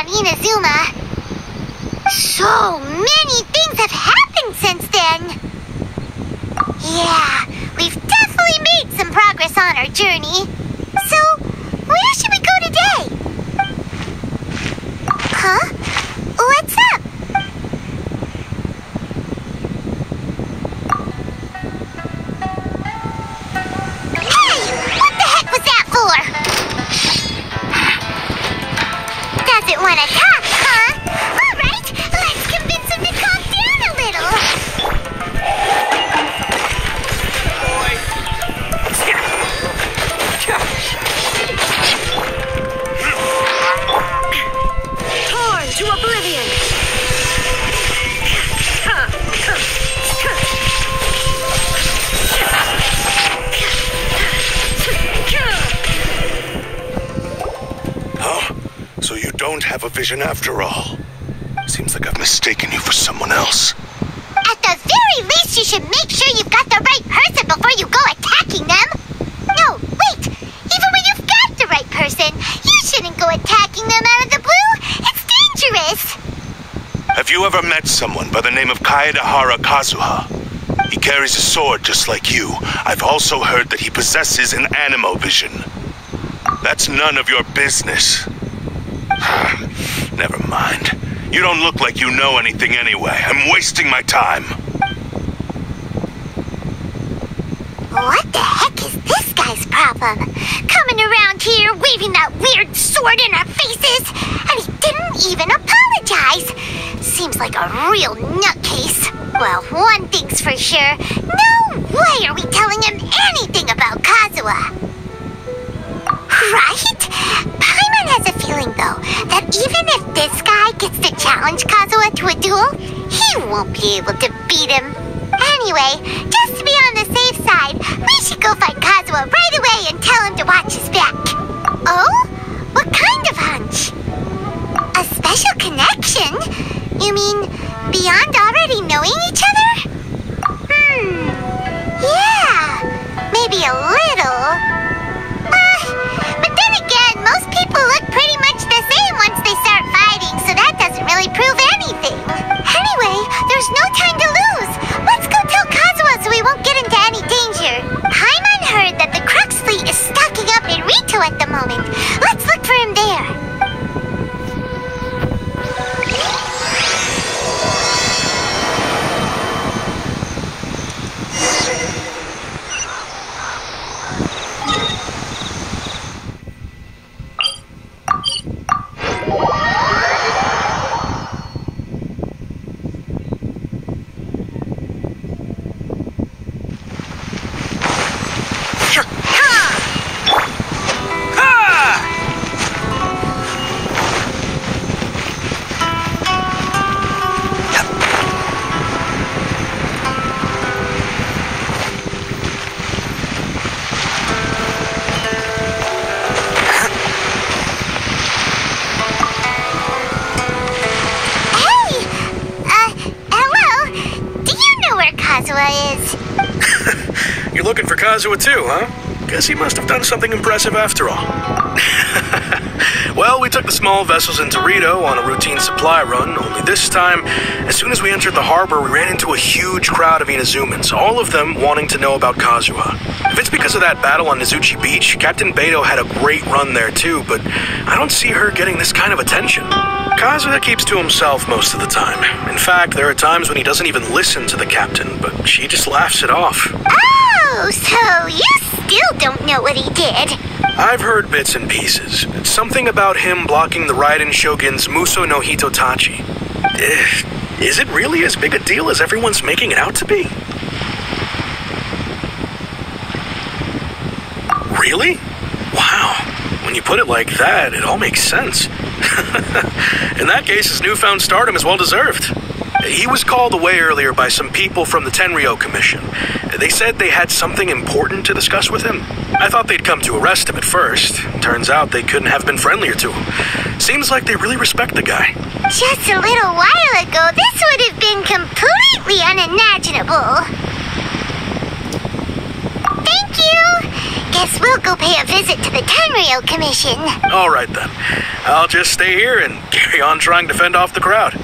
on Inazuma. So many things have happened since then. Yeah, we've definitely made some progress on our journey. So, where should we go today? Huh? What's up? Hey! What the heck was that for? Doesn't want to talk, huh? All right, let's convince him to calm down a little. Torn to oblivion. Huh? So you don't have a vision after all. Seems like I've mistaken you for someone else. At the very least, you should make sure you've got the right person before you go attacking them. No, wait. Even when you've got the right person, you shouldn't go attacking them out of the blue. It's dangerous. Have you ever met someone by the name of Kaedehara Kazuha? He carries a sword just like you. I've also heard that he possesses an animo vision. That's none of your business. Never mind. You don't look like you know anything anyway. I'm wasting my time. What the heck is this guy's problem? Coming around here, waving that weird sword in our faces, and he didn't even apologize. Seems like a real nutcase. Well, one thing's for sure. No way are we telling him anything about Kazuha. Right? Paimon has a feeling, though, that even if this guy gets to challenge Kazuha to a duel, he won't be able to beat him. Anyway, just to be on the safe side, we should go find Kazuha right away and tell him to watch his back. Oh? What kind of hunch? A special connection? You mean beyond already knowing each other? Yeah, maybe a little. But then again, most people look pretty much the same once they start fighting, so that doesn't really prove anything. Anyway, there's no time to lose. Let's go tell Kazuha so we won't get into any danger. Paimon heard that the Crux fleet is stocking up in Rito at the moment. Let's look for him there. You're looking for Kazuha too, huh? Guess he must have done something impressive after all. Well, we took the small vessels into Rito on a routine supply run, only this time, as soon as we entered the harbor, we ran into a huge crowd of Inazumans, all of them wanting to know about Kazuha. If it's because of that battle on Nizuchi Beach, Captain Beto had a great run there too, but I don't see her getting this kind of attention. Kazuha keeps to himself most of the time. In fact, there are times when he doesn't even listen to the captain, but she just laughs it off. Oh, so you still don't know what he did? I've heard bits and pieces. It's something about him blocking the Raiden Shogun's Muso no Hitotachi. Is it really as big a deal as everyone's making it out to be? Really? Wow. When you put it like that, it all makes sense. In that case, his newfound stardom is well deserved. He was called away earlier by some people from the Tenryou Commission. They said they had something important to discuss with him. I thought they'd come to arrest him at first. Turns out they couldn't have been friendlier to him. Seems like they really respect the guy. Just a little while ago, this would have been completely unimaginable. Thank you! Guess we'll go pay a visit to the Tenryo Commission. All right then. I'll just stay here and carry on trying to fend off the crowd.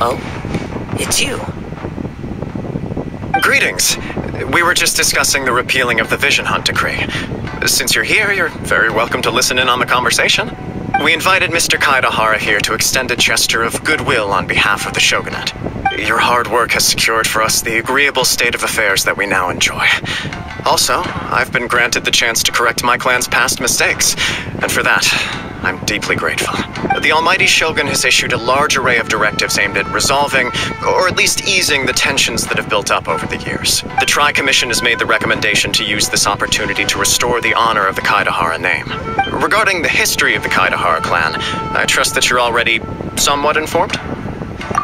Oh, it's you. Greetings. We were just discussing the repealing of the Vision Hunt decree. Since you're here, you're very welcome to listen in on the conversation. We invited Mr. Kaedehara here to extend a gesture of goodwill on behalf of the Shogunate. Your hard work has secured for us the agreeable state of affairs that we now enjoy. Also, I've been granted the chance to correct my clan's past mistakes, and for that, I'm deeply grateful. The Almighty Shogun has issued a large array of directives aimed at resolving, or at least easing, the tensions that have built up over the years. The Tri-Commission has made the recommendation to use this opportunity to restore the honor of the Kaedehara name. Regarding the history of the Kaedehara clan, I trust that you're already somewhat informed?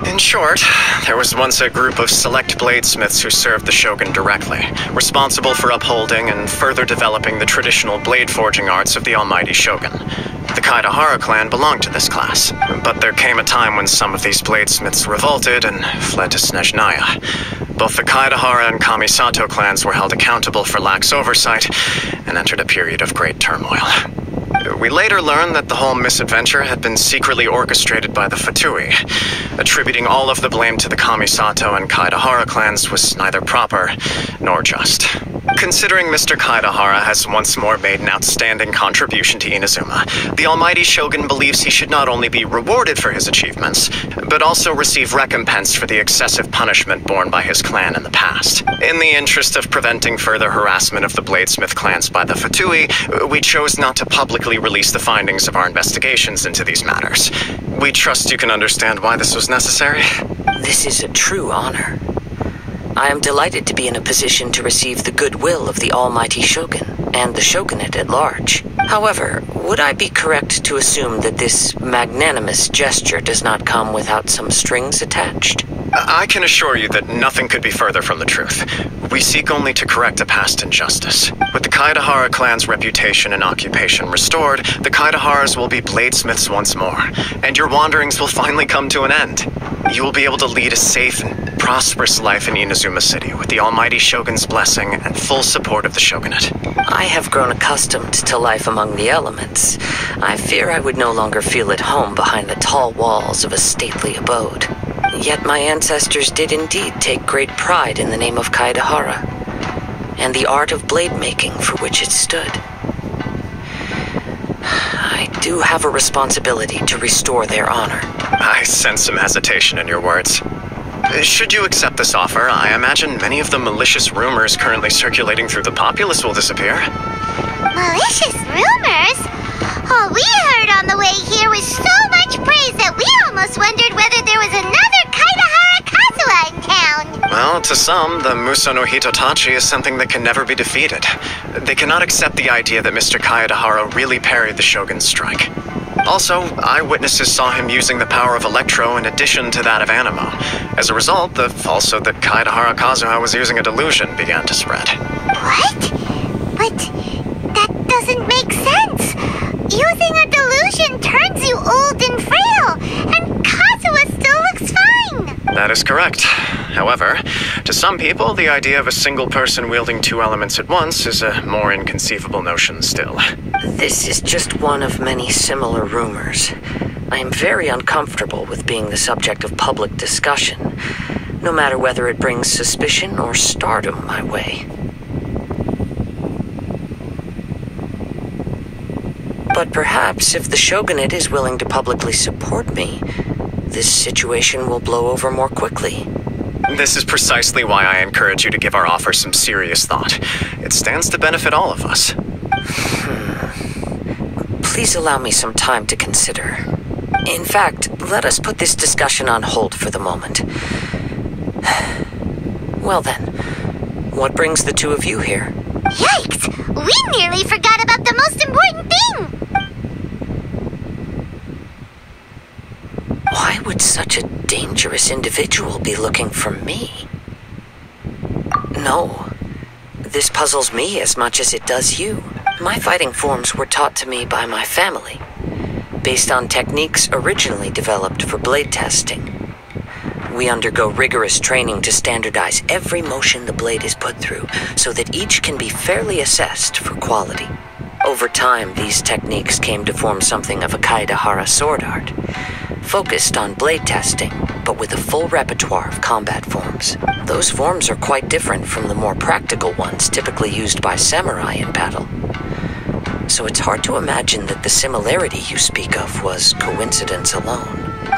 In short, there was once a group of select bladesmiths who served the Shogun directly, responsible for upholding and further developing the traditional blade forging arts of the Almighty Shogun. The Kaedehara clan belonged to this class, but there came a time when some of these bladesmiths revolted and fled to Snezhnaya. Both the Kaedehara and Kamisato clans were held accountable for lax oversight and entered a period of great turmoil. We later learned that the whole misadventure had been secretly orchestrated by the Fatui. Attributing all of the blame to the Kamisato and Kaedehara clans was neither proper nor just. Considering Mr. Kaedehara has once more made an outstanding contribution to Inazuma, the Almighty Shogun believes he should not only be rewarded for his achievements, but also receive recompense for the excessive punishment borne by his clan in the past. In the interest of preventing further harassment of the Bladesmith clans by the Fatui, we chose not to publicly release the findings of our investigations into these matters. We trust you can understand why this was necessary. This is a true honor. I am delighted to be in a position to receive the goodwill of the Almighty Shogun and the Shogunate at large. However, would I be correct to assume that this magnanimous gesture does not come without some strings attached? I can assure you that nothing could be further from the truth. We seek only to correct a past injustice. With the Kaedehara clan's reputation and occupation restored, the Kaedeharas will be bladesmiths once more, and your wanderings will finally come to an end. You will be able to lead a safe and prosperous life in Inazuma City with the Almighty Shogun's blessing and full support of the Shogunate. I have grown accustomed to life among the elements. I fear I would no longer feel at home behind the tall walls of a stately abode. Yet my ancestors did indeed take great pride in the name of Kaedehara, and the art of blade making for which it stood. I do have a responsibility to restore their honor. I sense some hesitation in your words. Should you accept this offer, I imagine many of the malicious rumors currently circulating through the populace will disappear. Malicious rumors? All we heard on the way here was so much praise that we almost wondered whether there was another Kaedehara Kazuha in town. Well, to some, the Muso no Hitotachi is something that can never be defeated. They cannot accept the idea that Mr. Kaedehara really parried the Shogun's strike. Also, eyewitnesses saw him using the power of Electro in addition to that of Animo. As a result, the falsehood that Kaedehara Kazuha was using a delusion began to spread. What? But that doesn't make sense. Using a delusion old and frail, and Kazuha still looks fine. That is correct. However, to some people, the idea of a single person wielding two elements at once is a more inconceivable notion still. This is just one of many similar rumors. I am very uncomfortable with being the subject of public discussion, no matter whether it brings suspicion or stardom my way. But perhaps if the Shogunate is willing to publicly support me, this situation will blow over more quickly. This is precisely why I encourage you to give our offer some serious thought. It stands to benefit all of us. Please allow me some time to consider. In fact, let us put this discussion on hold for the moment. Well then, what brings the two of you here? Yikes! We nearly forgot about the most important thing! Why would such a dangerous individual be looking for me? No, this puzzles me as much as it does you. My fighting forms were taught to me by my family, based on techniques originally developed for blade testing. We undergo rigorous training to standardize every motion the blade is put through, so that each can be fairly assessed for quality. Over time, these techniques came to form something of a kaedehara sword art, focused on blade testing, but with a full repertoire of combat forms. Those forms are quite different from the more practical ones typically used by samurai in battle. So it's hard to imagine that the similarity you speak of was coincidence alone.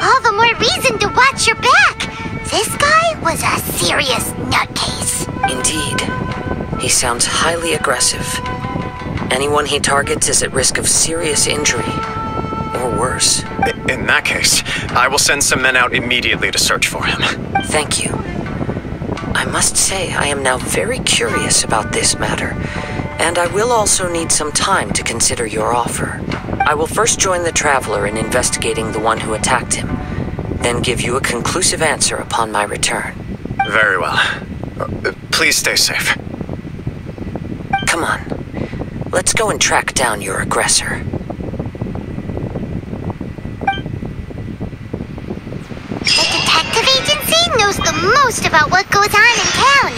All the more reason to watch your back! This guy was a serious nutcase. Indeed. He sounds highly aggressive. Anyone he targets is at risk of serious injury, or worse. In that case, I will send some men out immediately to search for him. Thank you. I must say I am now very curious about this matter, and I will also need some time to consider your offer. I will first join the Traveler in investigating the one who attacked him, then give you a conclusive answer upon my return. Very well. Please stay safe. Come on. Let's go and track down your aggressor. The detective agency knows the most about what goes on in town.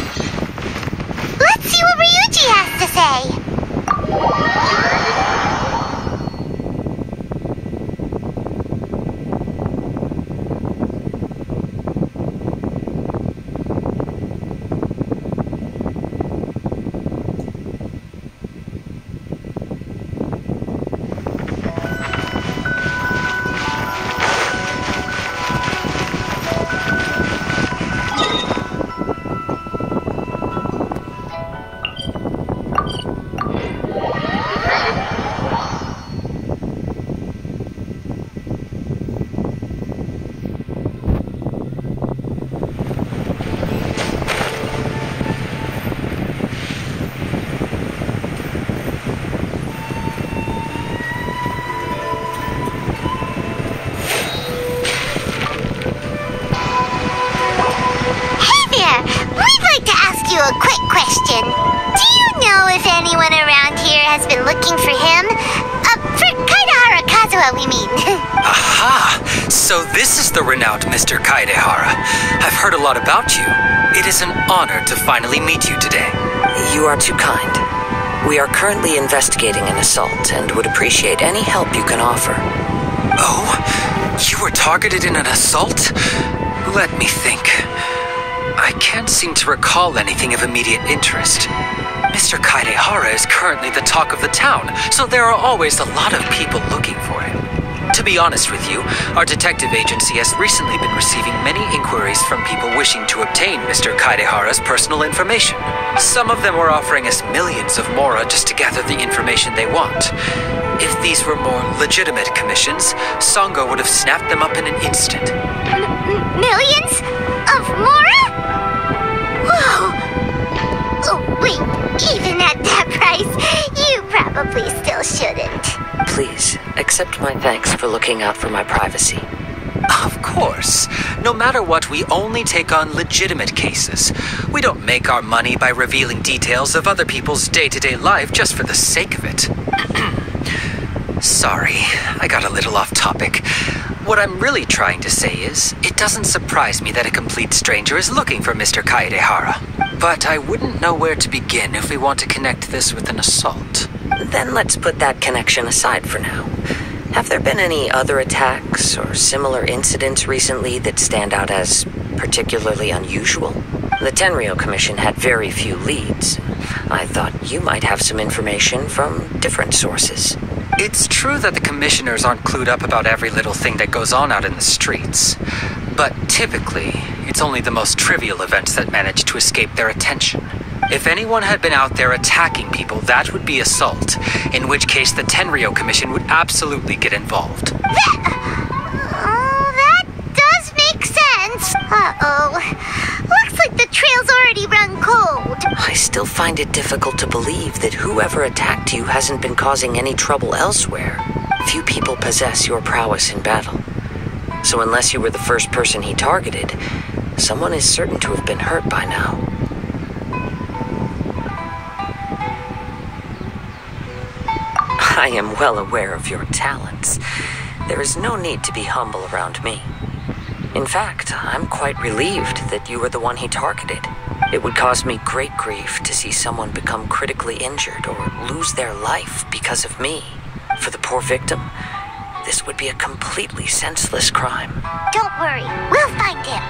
Let's see what Ryuji has to say. A quick question. Do you know if anyone around here has been looking for him? For Kaedehara Kazuha, we mean. Aha! So this is the renowned Mr. Kaedehara. I've heard a lot about you. It is an honor to finally meet you today. You are too kind. We are currently investigating an assault and would appreciate any help you can offer. Oh? You were targeted in an assault? Let me think. I can't seem to recall anything of immediate interest. Mr. Kaedehara is currently the talk of the town, so there are always a lot of people looking for him. To be honest with you, our detective agency has recently been receiving many inquiries from people wishing to obtain Mr. Kaedehara's personal information. Some of them were offering us millions of mora just to gather the information they want. If these were more legitimate commissions, Sango would have snapped them up in an instant. Millions? Of mora? Whoa! Oh, wait, even at that price, you probably still shouldn't. Please, accept my thanks for looking out for my privacy. Of course. No matter what, we only take on legitimate cases. We don't make our money by revealing details of other people's day-to-day life just for the sake of it. Sorry, I got a little off topic. What I'm really trying to say is, it doesn't surprise me that a complete stranger is looking for Mr. Kaedehara. But I wouldn't know where to begin if we want to connect this with an assault. Then let's put that connection aside for now. Have there been any other attacks or similar incidents recently that stand out as particularly unusual? The Tenryo Commission had very few leads. I thought you might have some information from different sources. It's true that the commissioners aren't clued up about every little thing that goes on out in the streets. But typically, it's only the most trivial events that manage to escape their attention. If anyone had been out there attacking people, that would be assault, in which case the Tenryo Commission would absolutely get involved. That does make sense. Uh-oh. Looks like the trail's already run cold. I still find it difficult to believe that whoever attacked you hasn't been causing any trouble elsewhere. Few people possess your prowess in battle. So unless you were the first person he targeted, someone is certain to have been hurt by now. I am well aware of your talents. There is no need to be humble around me. In fact, I'm quite relieved that you were the one he targeted. It would cause me great grief to see someone become critically injured or lose their life because of me. For the poor victim, this would be a completely senseless crime. Don't worry, we'll find him.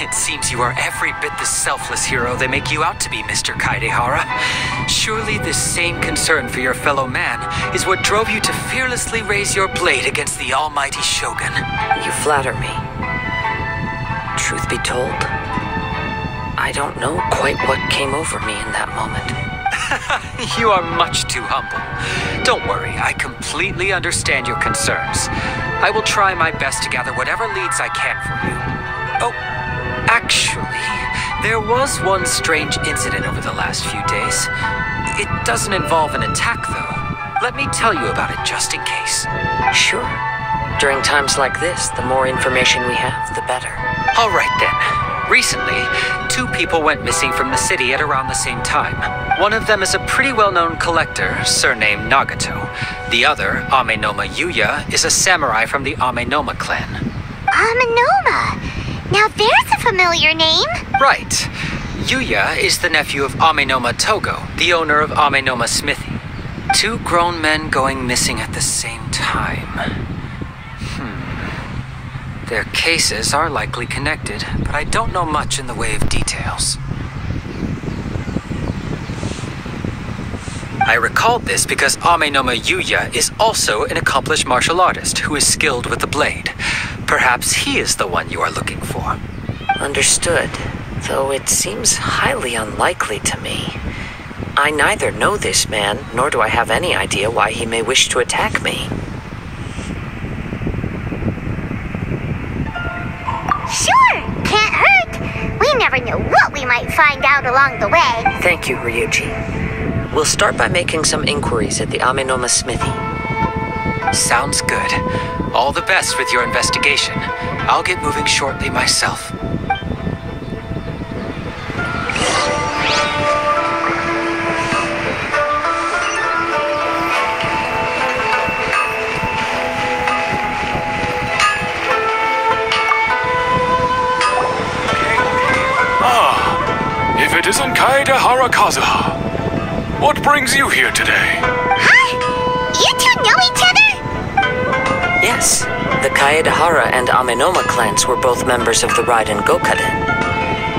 It seems you are every bit the selfless hero they make you out to be, Mr. Kaedehara. Surely this same concern for your fellow man is what drove you to fearlessly raise your blade against the almighty Shogun. You flatter me. Truth be told, I don't know quite what came over me in that moment. You are much too humble. Don't worry, I completely understand your concerns. I will try my best to gather whatever leads I can from you. Oh, actually, there was one strange incident over the last few days. It doesn't involve an attack, though. Let me tell you about it just in case. Sure. During times like this, the more information we have, the better. All right, then. Recently, 2 people went missing from the city at around the same time. One of them is a pretty well-known collector, surnamed Nagato. The other, Amenoma Yuya, is a samurai from the Amenoma clan. Amenoma? Now there's a familiar name. Right. Yuya is the nephew of Amenoma Togo, the owner of Amenoma Smithy. 2 grown men going missing at the same time. Their cases are likely connected, but I don't know much in the way of details. I recalled this because Amenoma Yuya is also an accomplished martial artist who is skilled with the blade. Perhaps he is the one you are looking for. Understood, though it seems highly unlikely to me. I neither know this man, nor do I have any idea why he may wish to attack me. Sure, can't hurt. We never know what we might find out along the way. Thank you, Ryuji. We'll start by making some inquiries at the Amenoma Smithy. Sounds good. All the best with your investigation. I'll get moving shortly myself. If it isn't Kaedehara Kazuha, what brings you here today? Huh? You 2 know each other? Yes, the Kaedehara and Amenoma clans were both members of the Raiden Gokaden.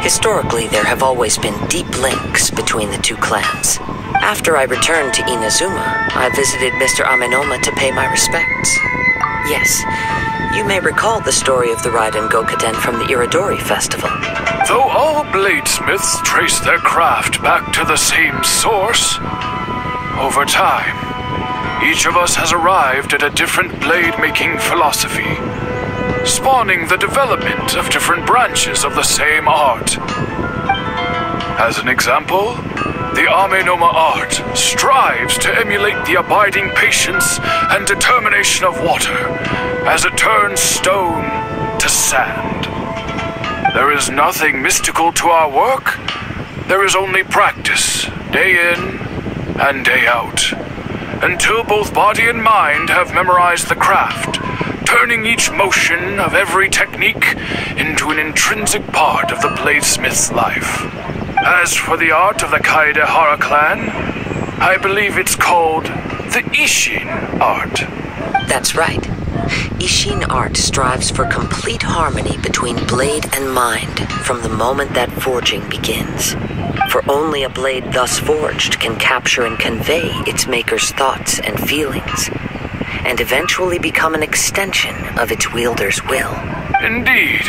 Historically, there have always been deep links between the 2 clans. After I returned to Inazuma, I visited Mr. Amenoma to pay my respects. Yes, you may recall the story of the Raiden Gokaden from the Iridori Festival. Though all bladesmiths trace their craft back to the same source, over time, each of us has arrived at a different blade-making philosophy, spawning the development of different branches of the same art. As an example, the Amenoma art strives to emulate the abiding patience and determination of water as it turns stone to sand. There is nothing mystical to our work. There is only practice, day in and day out. until both body and mind have memorized the craft, turning each motion of every technique into an intrinsic part of the bladesmith's life. As for the art of the Kaedehara clan, I believe it's called the isshin art. That's right. Isshin art strives for complete harmony between blade and mind from the moment that forging begins. For only a blade thus forged can capture and convey its maker's thoughts and feelings, and eventually become an extension of its wielder's will. Indeed.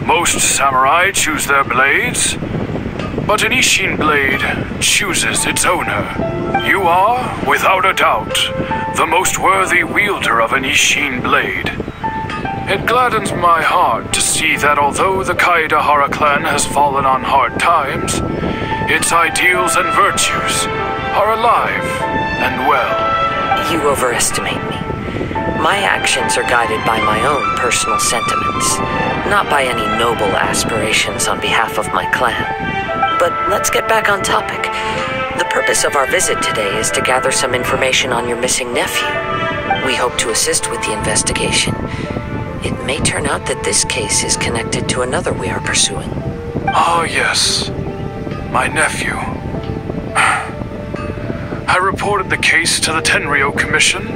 Most samurai choose their blades, but an isshin blade chooses its owner. You are, without a doubt, the most worthy wielder of an isshin blade. It gladdens my heart to see that although the Kaedehara clan has fallen on hard times, its ideals and virtues are alive and well. You overestimate me. My actions are guided by my own personal sentiments, not by any noble aspirations on behalf of my clan. But let's get back on topic. The purpose of our visit today is to gather some information on your missing nephew. We hope to assist with the investigation. It may turn out that this case is connected to another we are pursuing. Ah, yes. My nephew. I reported the case to the Tenryo Commission,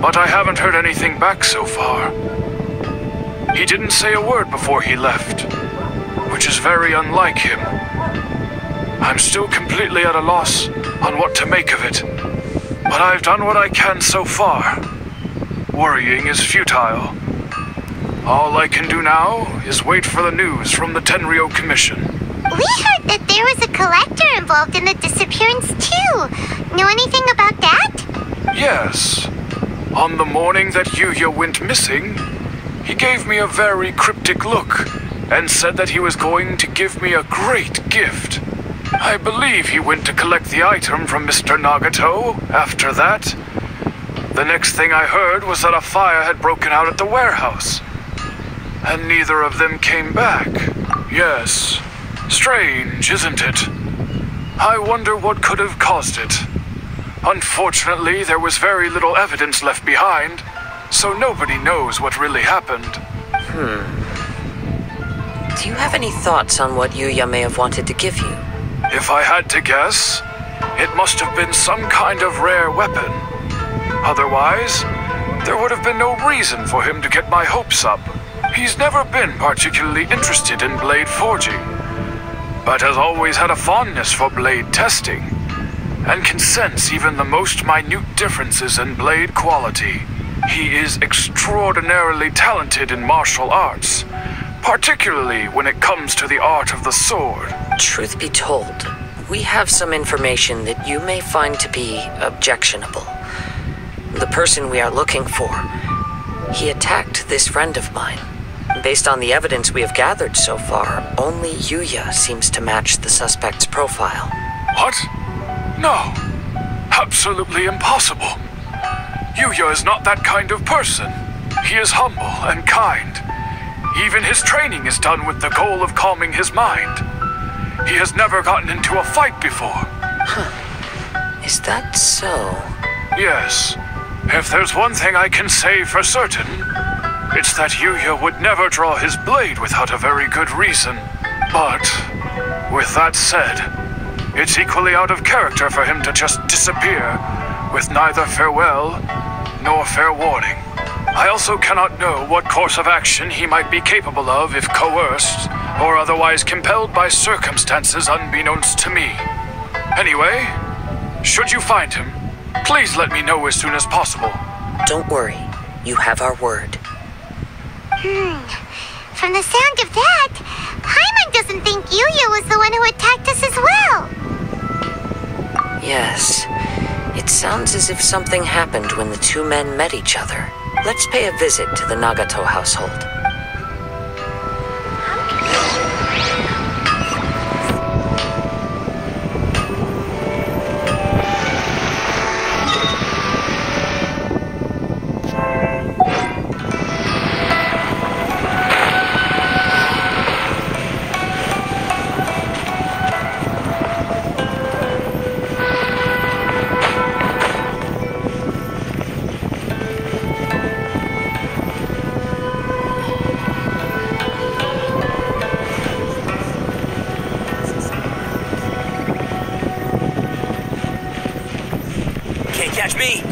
but I haven't heard anything back so far. He didn't say a word before he left, which is very unlike him. I'm still completely at a loss on what to make of it, but I've done what I can so far. Worrying is futile. All I can do now is wait for the news from the Tenryo Commission. We heard that there was a collector involved in the disappearance too. Know anything about that? Yes. On the morning that Yuya went missing, he gave me a very cryptic look and said that he was going to give me a great gift. I believe he went to collect the item from Mr. Nagato after that. The next thing I heard was that a fire had broken out at the warehouse, and neither of them came back. Yes. Strange, isn't it? I wonder what could have caused it. Unfortunately, there was very little evidence left behind, so nobody knows what really happened. Do you have any thoughts on what Yuya may have wanted to give you? If I had to guess, it must have been some kind of rare weapon. Otherwise, there would have been no reason for him to get my hopes up. He's never been particularly interested in blade forging, but has always had a fondness for blade testing, and can sense even the most minute differences in blade quality. He is extraordinarily talented in martial arts, particularly when it comes to the art of the sword. Truth be told, we have some information that you may find to be objectionable. The person we are looking for, he attacked this friend of mine. Based on the evidence we have gathered so far, only Yuya seems to match the suspect's profile. What? No. Absolutely impossible. Yuya is not that kind of person. He is humble and kind. Even his training is done with the goal of calming his mind. He has never gotten into a fight before. Is that so? Yes. If there's one thing I can say for certain, it's that Yuya would never draw his blade without a very good reason. But, with that said, it's equally out of character for him to just disappear with neither farewell nor fair warning. I also cannot know what course of action he might be capable of if coerced or otherwise compelled by circumstances unbeknownst to me. Anyway, should you find him, please let me know as soon as possible. Don't worry, you have our word. From the sound of that, Paimon doesn't think Yuya was the one who attacked us as well. Yes, it sounds as if something happened when the two men met each other. Let's pay a visit to the Nagato household. Charge me!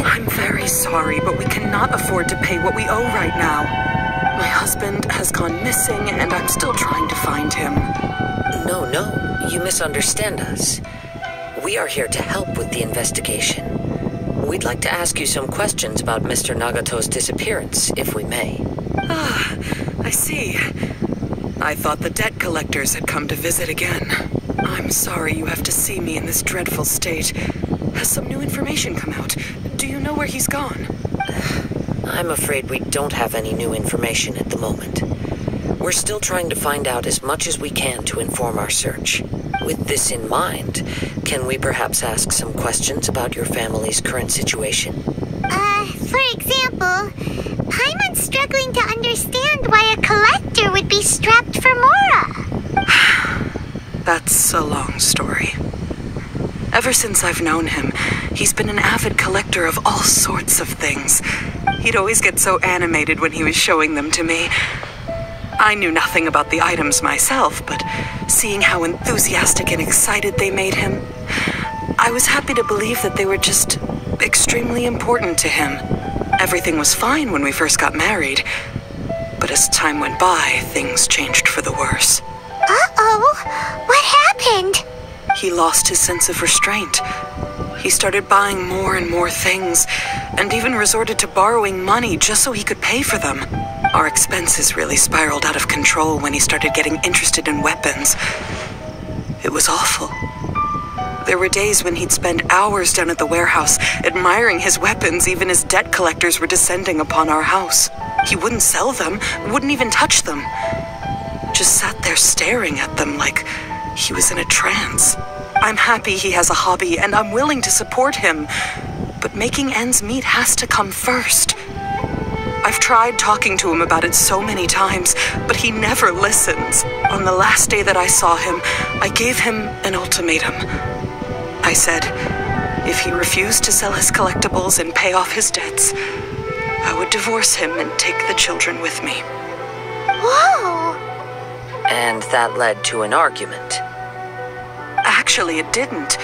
I'm very sorry, but we cannot afford to pay what we owe right now. My husband has gone missing, and I'm still trying to find him. No, you misunderstand us. We are here to help with the investigation. We'd like to ask you some questions about Mr. Nagato's disappearance, if we may. Ah, I see. I thought the debt collectors had come to visit again. I'm sorry you have to see me in this dreadful state. Has some new information come out? Do you know where he's gone? I'm afraid we don't have any new information at the moment. We're still trying to find out as much as we can to inform our search. With this in mind, can we perhaps ask some questions about your family's current situation? For example, Paimon's struggling to understand why a collector would be strapped for Mora. That's a long story. Ever since I've known him, he's been an avid collector of all sorts of things. He'd always get so animated when he was showing them to me. I knew nothing about the items myself, but seeing how enthusiastic and excited they made him, I was happy to believe that they were just extremely important to him. Everything was fine when we first got married, but as time went by, things changed for the worse. Uh-oh, what happened? He lost his sense of restraint. He started buying more and more things, and even resorted to borrowing money just so he could pay for them. Our expenses really spiraled out of control when he started getting interested in weapons. It was awful. There were days when he'd spend hours down at the warehouse, admiring his weapons even as debt collectors were descending upon our house. He wouldn't sell them, wouldn't even touch them. Just sat there staring at them like he was in a trance. I'm happy he has a hobby, and I'm willing to support him. But making ends meet has to come first. I've tried talking to him about it so many times, but he never listens. On the last day that I saw him, I gave him an ultimatum. I said, if he refused to sell his collectibles and pay off his debts, I would divorce him and take the children with me. Whoa! And that led to an argument. Actually, it didn't.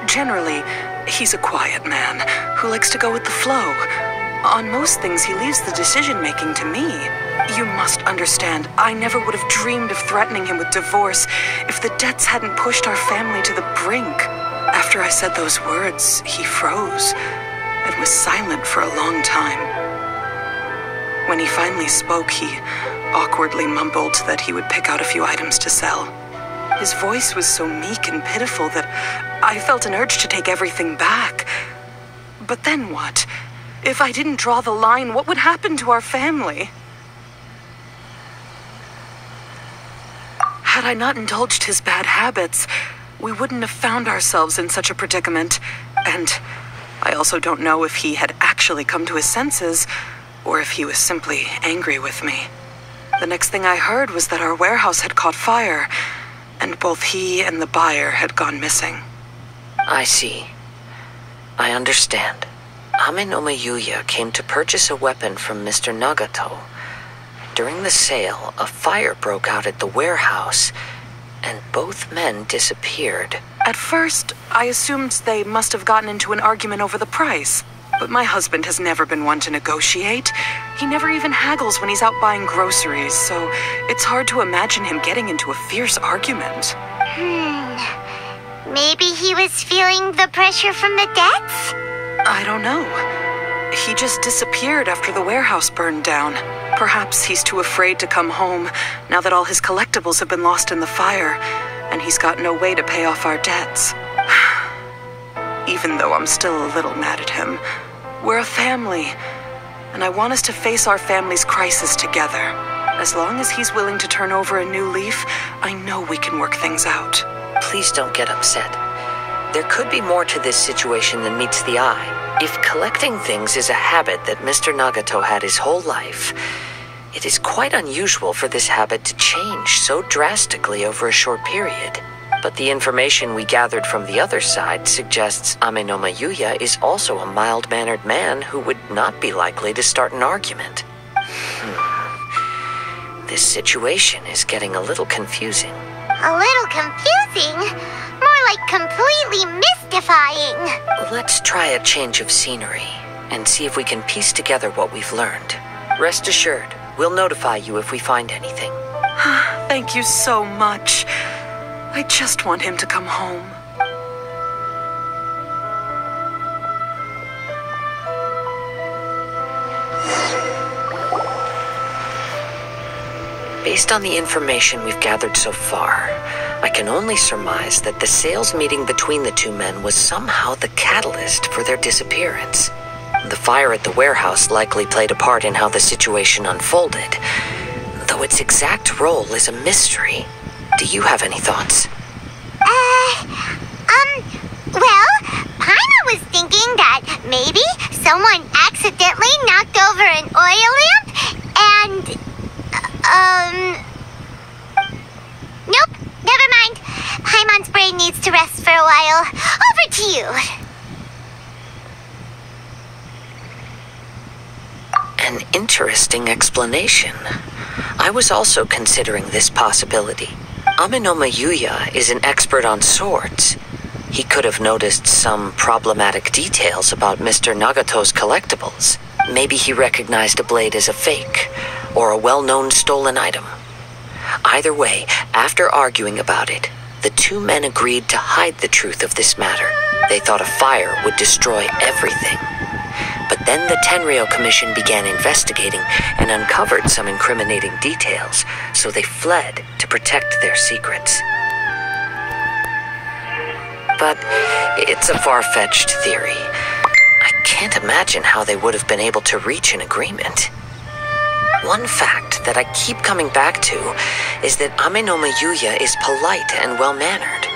Generally, he's a quiet man who likes to go with the flow. On most things, he leaves the decision-making to me. You must understand, I never would have dreamed of threatening him with divorce if the debts hadn't pushed our family to the brink. After I said those words, he froze and was silent for a long time. When he finally spoke, he awkwardly mumbled that he would pick out a few items to sell. His voice was so meek and pitiful that I felt an urge to take everything back. But then what? If I didn't draw the line, what would happen to our family? Had I not indulged his bad habits, we wouldn't have found ourselves in such a predicament. And I also don't know if he had actually come to his senses, or if he was simply angry with me. The next thing I heard was that our warehouse had caught fire, and both he and the buyer had gone missing. I see. I understand. Ame-no-me Yuya came to purchase a weapon from Mr. Nagato. During the sale, a fire broke out at the warehouse, and both men disappeared. At first, I assumed they must have gotten into an argument over the price. But my husband has never been one to negotiate. He never even haggles when he's out buying groceries, so it's hard to imagine him getting into a fierce argument. Maybe he was feeling the pressure from the debts? I don't know. He just disappeared after the warehouse burned down. Perhaps he's too afraid to come home now that all his collectibles have been lost in the fire, and he's got no way to pay off our debts. Even though I'm still a little mad at him, we're a family, and I want us to face our family's crisis together. As long as he's willing to turn over a new leaf, I know we can work things out. Please don't get upset. There could be more to this situation than meets the eye. If collecting things is a habit that Mr. Nagato had his whole life, it is quite unusual for this habit to change so drastically over a short period. But the information we gathered from the other side suggests Ame-no-me Yuya is also a mild-mannered man who would not be likely to start an argument. This situation is getting a little confusing. A little confusing? More like completely mystifying. Let's try a change of scenery and see if we can piece together what we've learned. Rest assured, we'll notify you if we find anything. Thank you so much. I just want him to come home. Based on the information we've gathered so far, I can only surmise that the sales meeting between the two men was somehow the catalyst for their disappearance. The fire at the warehouse likely played a part in how the situation unfolded, though its exact role is a mystery. Do you have any thoughts? Well, Paimon was thinking that maybe someone accidentally knocked over an oil lamp and, nope, never mind. Paimon's brain needs to rest for a while. Over to you. An interesting explanation. I was also considering this possibility. Amenoma Yuya is an expert on swords. He could have noticed some problematic details about Mr. Nagato's collectibles. Maybe he recognized a blade as a fake, or a well-known stolen item. Either way, after arguing about it, the two men agreed to hide the truth of this matter. They thought a fire would destroy everything. But then the Tenryo Commission began investigating and uncovered some incriminating details, so they fled to protect their secrets. But it's a far-fetched theory. I can't imagine how they would have been able to reach an agreement. One fact that I keep coming back to is that Amenoma Yuya is polite and well-mannered,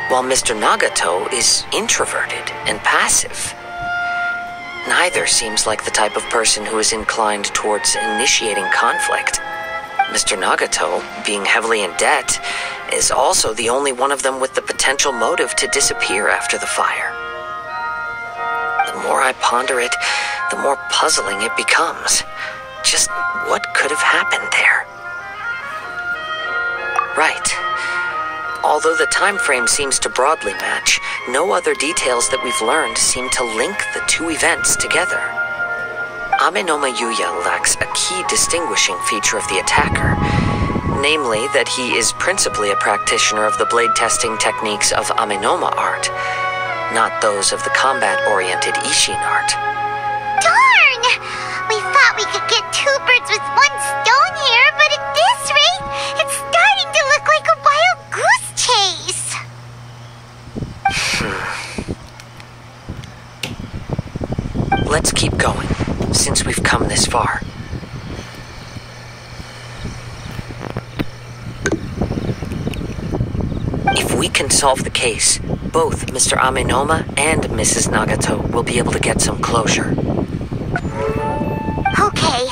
while Mr. Nagato is introverted and passive. Neither seems like the type of person who is inclined towards initiating conflict. Mr. Nagato, being heavily in debt, is also the only one of them with the potential motive to disappear after the fire. The more I ponder it, the more puzzling it becomes. Just what could have happened there? Right. Although the time frame seems to broadly match, no other details that we've learned seem to link the two events together. Amenoma Yuya lacks a key distinguishing feature of the attacker, namely that he is principally a practitioner of the blade testing techniques of Amenoma art, not those of the combat-oriented isshin art. Darn! We thought we could get two birds with one stone here, but at this rate, it's starting to look like a wild goose chase. Let's keep going, since we've come this far. If we can solve the case, both Mr. Amenoma and Mrs. Nagato will be able to get some closure. Okay,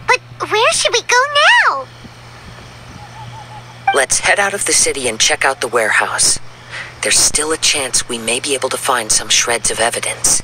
but where should we go now? Let's head out of the city and check out the warehouse. There's still a chance we may be able to find some shreds of evidence.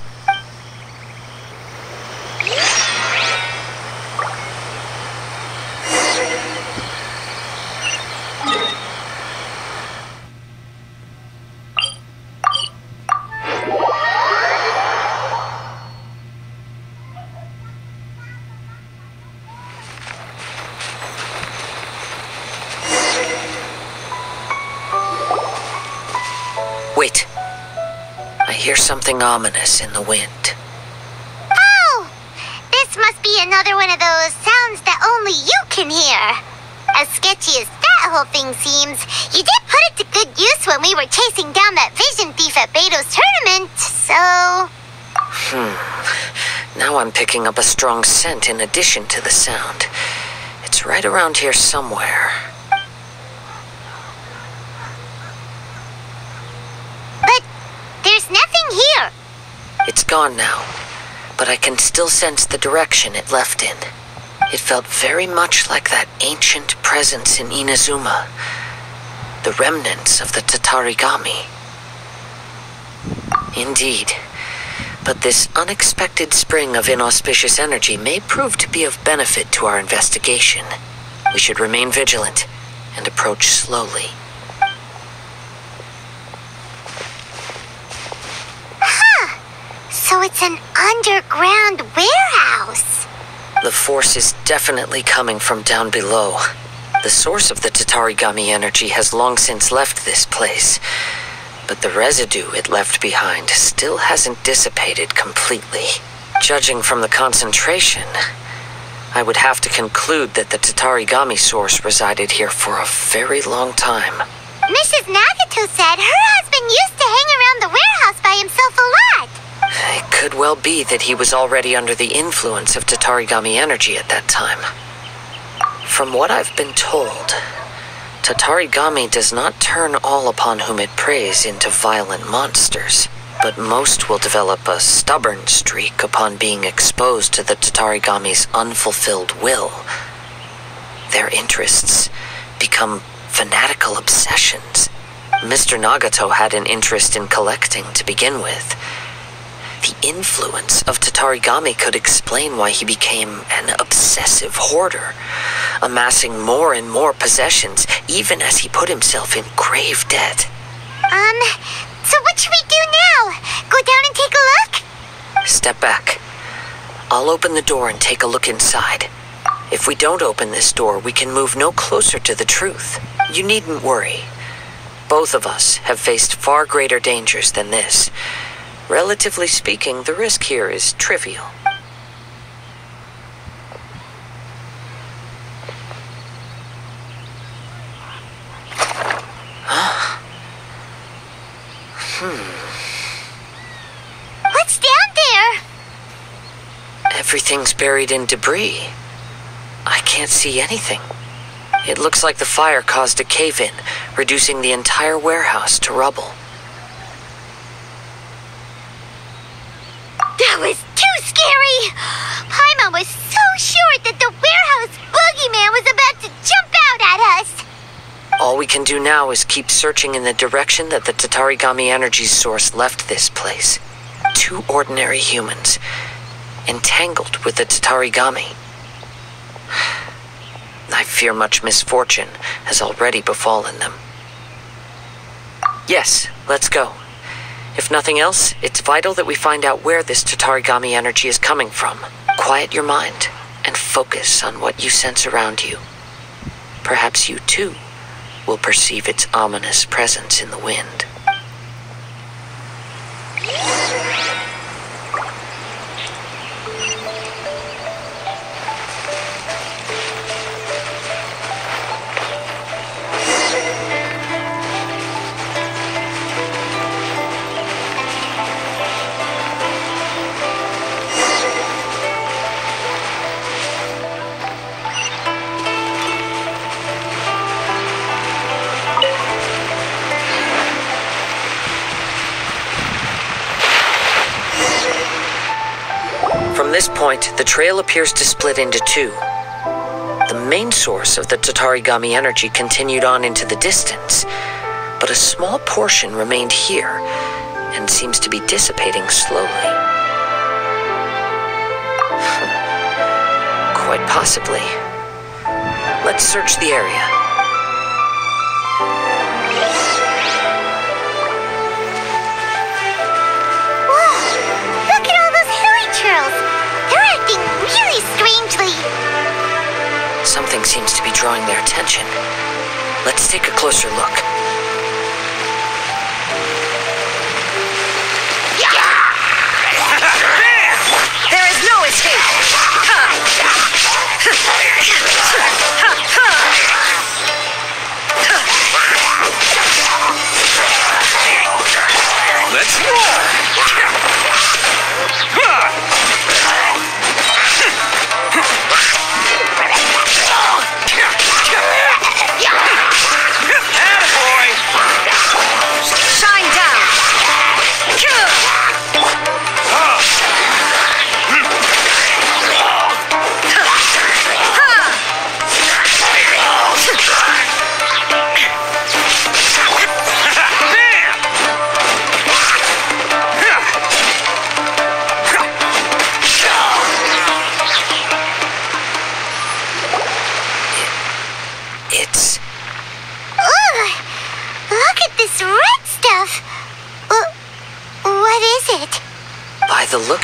Wait. I hear something ominous in the wind. Oh! This must be another one of those sounds that only you can hear. As sketchy as that whole thing seems, you did put it to good use when we were chasing down that vision thief at Beto's tournament, so... Now I'm picking up a strong scent in addition to the sound. It's right around here somewhere. There's nothing here. It's gone now, but I can still sense the direction it left in. It felt very much like that ancient presence in Inazuma, the remnants of the Tatarigami. Indeed, But this unexpected spring of inauspicious energy may prove to be of benefit to our investigation. We should remain vigilant and approach slowly. So it's an underground warehouse. The force is definitely coming from down below. The source of the Tatarigami energy has long since left this place, but the residue it left behind still hasn't dissipated completely. Judging from the concentration, I would have to conclude that the Tatarigami source resided here for a very long time. Mrs. Nagato said her husband used to hang around the warehouse by himself a lot. It could well be that he was already under the influence of Tatarigami energy at that time. From what I've been told, Tatarigami does not turn all upon whom it preys into violent monsters, but most will develop a stubborn streak upon being exposed to the Tatarigami's unfulfilled will. Their interests become fanatical obsessions. Mr. Nagato had an interest in collecting to begin with. The influence of Tatarigami could explain why he became an obsessive hoarder, amassing more and more possessions even as he put himself in grave debt. So what should we do now? Go down and take a look? Step back. I'll open the door and take a look inside. If we don't open this door, we can move no closer to the truth. You needn't worry. Both of us have faced far greater dangers than this. Relatively speaking, the risk here is trivial. What's down there? Everything's buried in debris. I can't see anything. It looks like the fire caused a cave-in, reducing the entire warehouse to rubble. That was too scary! Paimon was so sure that the warehouse boogeyman was about to jump out at us! All we can do now is keep searching in the direction that the Tatarigami energy source left this place. Two ordinary humans, entangled with the Tatarigami. I fear much misfortune has already befallen them. Yes, let's go. If nothing else, it's vital that we find out where this Tatarigami energy is coming from. Quiet your mind and focus on what you sense around you. Perhaps you too will perceive its ominous presence in the wind. From this point, the trail appears to split into two. The main source of the Tatarigami energy continued on into the distance, but a small portion remained here and seems to be dissipating slowly. Quite possibly. Let's search the area. Really strangely. Something seems to be drawing their attention. Let's take a closer look. There is no escape! Let's roar! Attaboy!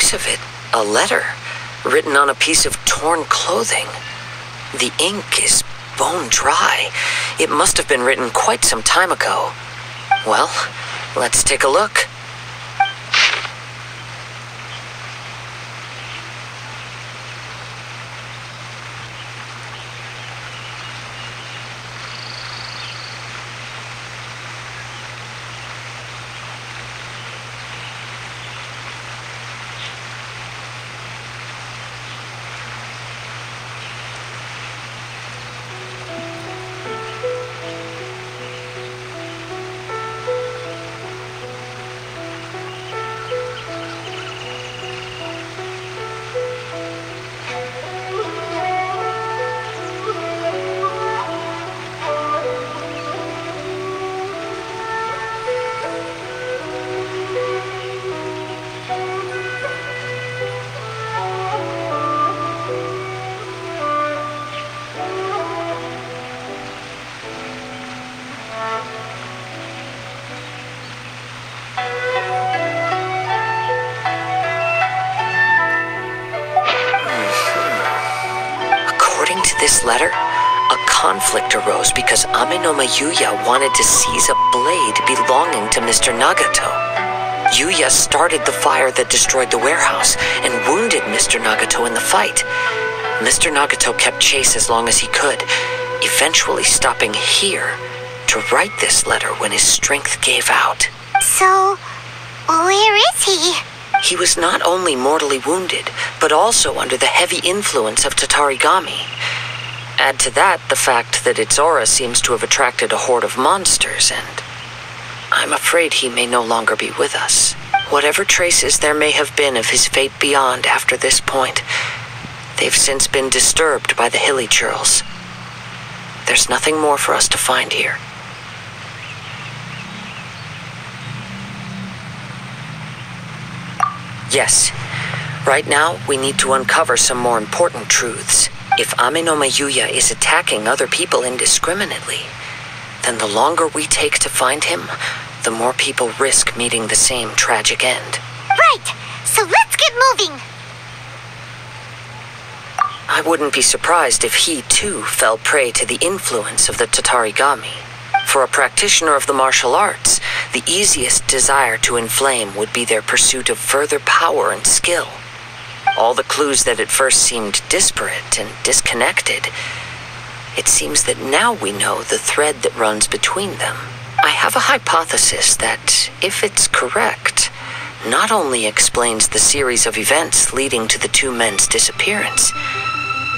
looks of it, a letter written on a piece of torn clothing. The ink is bone dry. It must have been written quite some time ago. Well, let's take a look. This letter, a conflict arose because Ame no Yuya wanted to seize a blade belonging to Mr. Nagato. Yuya started the fire that destroyed the warehouse and wounded Mr. Nagato in the fight. Mr. Nagato kept chase as long as he could, eventually stopping here to write this letter when his strength gave out. So, where is he? He was not only mortally wounded, but also under the heavy influence of Tatarigami. Add to that the fact that its aura seems to have attracted a horde of monsters, and I'm afraid he may no longer be with us. Whatever traces there may have been of his fate beyond after this point, they've since been disturbed by the hilly churls. There's nothing more for us to find here. Yes, right now we need to uncover some more important truths. If Ame no Yuya is attacking other people indiscriminately, then the longer we take to find him, the more people risk meeting the same tragic end. Right, so let's get moving. I wouldn't be surprised if he too fell prey to the influence of the Tatarigami. For a practitioner of the martial arts, the easiest desire to inflame would be their pursuit of further power and skill. All the clues that at first seemed disparate and disconnected, it seems that now we know the thread that runs between them. I have a hypothesis that, if it's correct, not only explains the series of events leading to the two men's disappearance,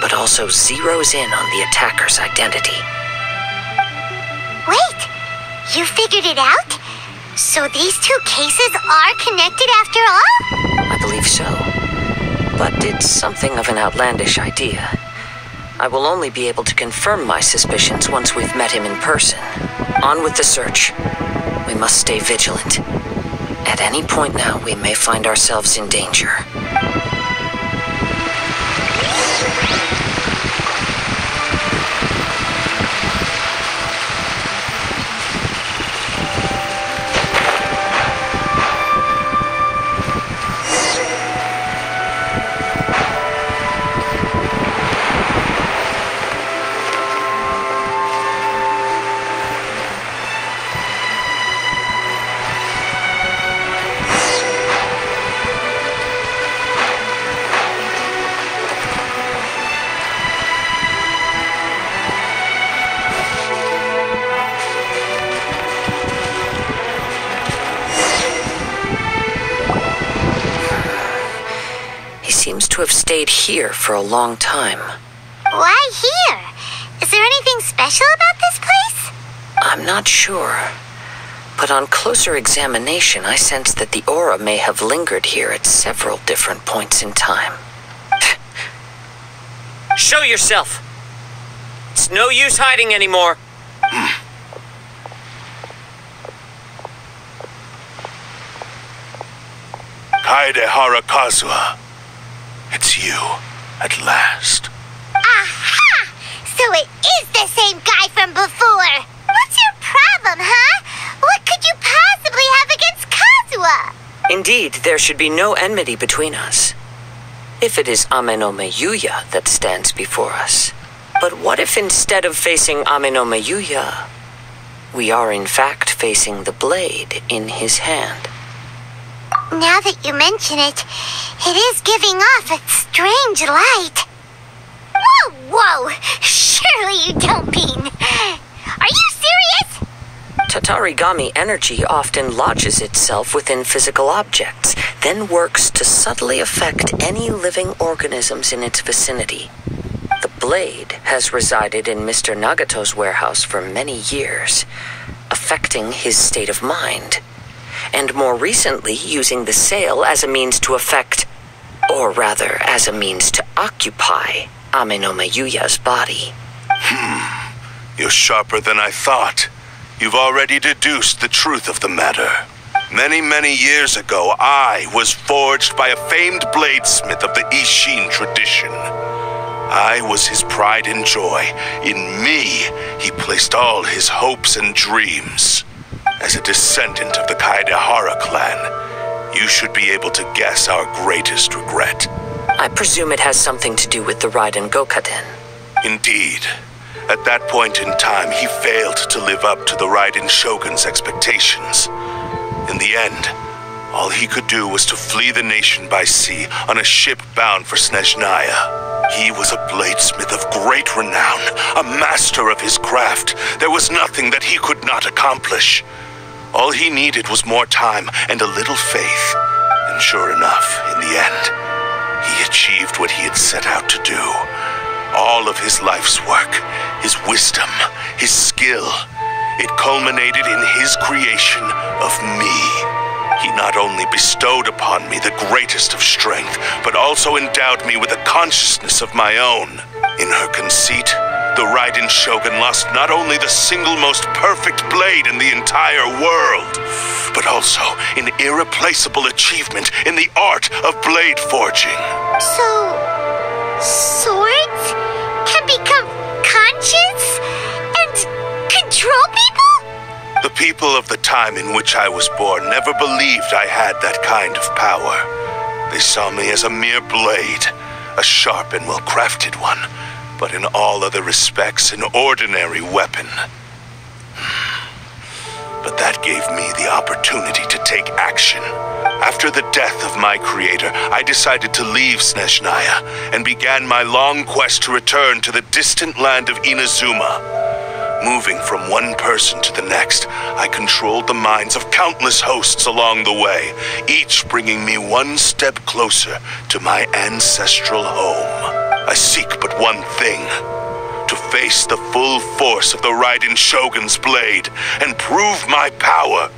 but also zeroes in on the attacker's identity. Wait, you figured it out? So these two cases are connected after all? I believe so. But it's something of an outlandish idea. I will only be able to confirm my suspicions once we've met him in person. On with the search. We must stay vigilant. At any point now, we may find ourselves in danger. To have stayed here for a long time. Why here? Is there anything special about this place? I'm not sure. But on closer examination, I sense that the aura may have lingered here at several different points in time. Show yourself! It's no use hiding anymore. Kaedehara Kazuha. It's you, at last. Aha! So it is the same guy from before. What's your problem, huh? What could you possibly have against Kazuha? Indeed, there should be no enmity between us. If it is Amenome Yuya that stands before us. But what if instead of facing Amenome Yuya, we are in fact facing the blade in his hand? Now that you mention it, it is giving off a strange light. Whoa, whoa! Surely you don't mean... Are you serious? Tatarigami energy often lodges itself within physical objects, then works to subtly affect any living organisms in its vicinity. The blade has resided in Mr. Nagato's warehouse for many years, affecting his state of mind, and more recently using the sale as a means to affect, or rather as a means to occupy, Amenome Yuya's body. You're sharper than I thought. You've already deduced the truth of the matter. Many, many years ago, I was forged by a famed bladesmith of the Isshin tradition. I was his pride and joy. In me, he placed all his hopes and dreams. As a descendant of the Kaedehara clan, you should be able to guess our greatest regret. I presume it has something to do with the Raiden Gokaden. Indeed. At that point in time, he failed to live up to the Raiden Shogun's expectations. In the end, all he could do was to flee the nation by sea on a ship bound for Snezhnaya. He was a bladesmith of great renown, a master of his craft. There was nothing that he could not accomplish. All he needed was more time and a little faith. And sure enough, in the end, he achieved what he had set out to do. All of his life's work, his wisdom, his skill, it culminated in his creation of me. He not only bestowed upon me the greatest of strength, but also endowed me with a consciousness of my own. In her conceit, the Raiden Shogun lost not only the single most perfect blade in the entire world, but also an irreplaceable achievement in the art of blade forging. So... swords can become conscious and control people? The people of the time in which I was born never believed I had that kind of power. They saw me as a mere blade, a sharp and well-crafted one, but in all other respects an ordinary weapon. But that gave me the opportunity to take action. After the death of my creator, I decided to leave Snezhnaya and began my long quest to return to the distant land of Inazuma. Moving from one person to the next, I controlled the minds of countless hosts along the way, each bringing me one step closer to my ancestral home. I seek but one thing: to face the full force of the Raiden Shogun's blade and prove my power,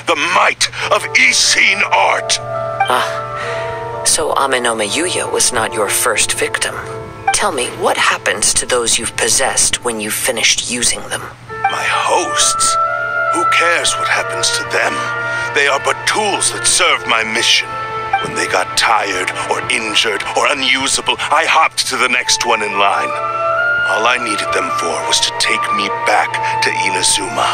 the might of isshin art. So Amenome Yuya was not your first victim. Tell me, what happens to those you've possessed when you've finished using them? My hosts? Who cares what happens to them? They are but tools that serve my mission. When they got tired or injured or unusable, I hopped to the next one in line. All I needed them for was to take me back to Inazuma.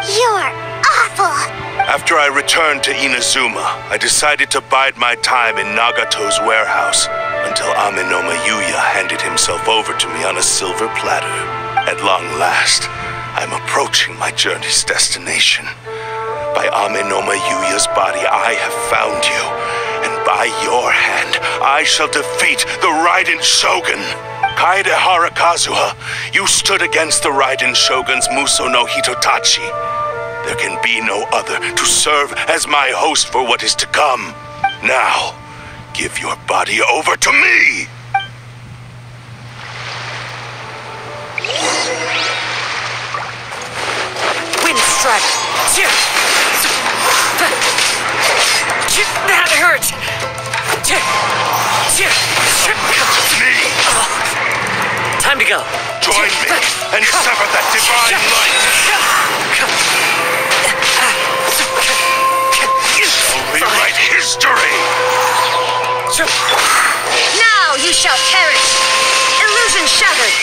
You're awful! After I returned to Inazuma, I decided to bide my time in Nagato's warehouse until Amenome Yuya handed himself over to me on a silver platter. At long last, I'm approaching my journey's destination. By Amenome Yuya's body, I have found you, and by your hand, I shall defeat the Raiden Shogun. Kaedehara Kazuha, you stood against the Raiden Shogun's Muso no Hitotachi. There can be no other to serve as my host for what is to come. Now, give your body over to me! Wind strike! That hurt! Me! Time to go. Join me and sever that divine light! Rewrite history! Now you shall perish! Illusion shattered!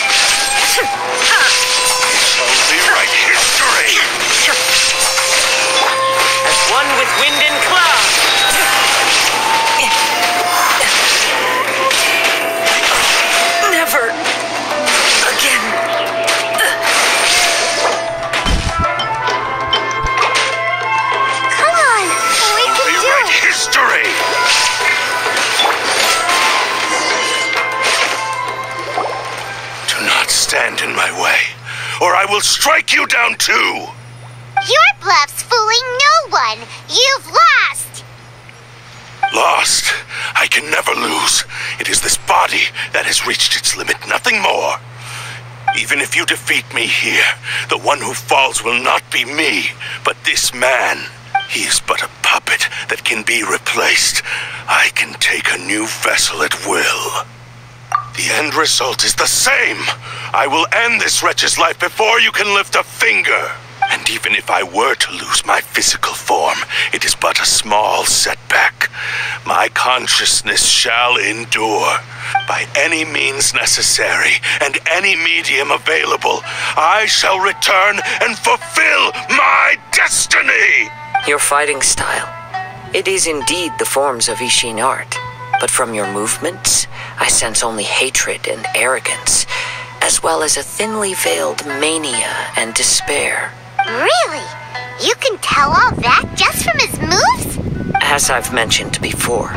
Rewrite history! As one with wind and cloud! stand in my way, or I will strike you down too! Your bluff's fooling no one! You've lost! Lost? I can never lose. It is this body that has reached its limit, nothing more. Even if you defeat me here, the one who falls will not be me, but this man. He is but a puppet that can be replaced. I can take a new vessel at will. The end result is the same. I will end this wretch's life before you can lift a finger. And even if I were to lose my physical form, it is but a small setback. My consciousness shall endure. By any means necessary, and any medium available, I shall return and fulfill my destiny! Your fighting style. It is indeed the forms of Isshin art, but from your movements, I sense only hatred and arrogance, as well as a thinly veiled mania and despair. Really? You can tell all that just from his moves? As I've mentioned before,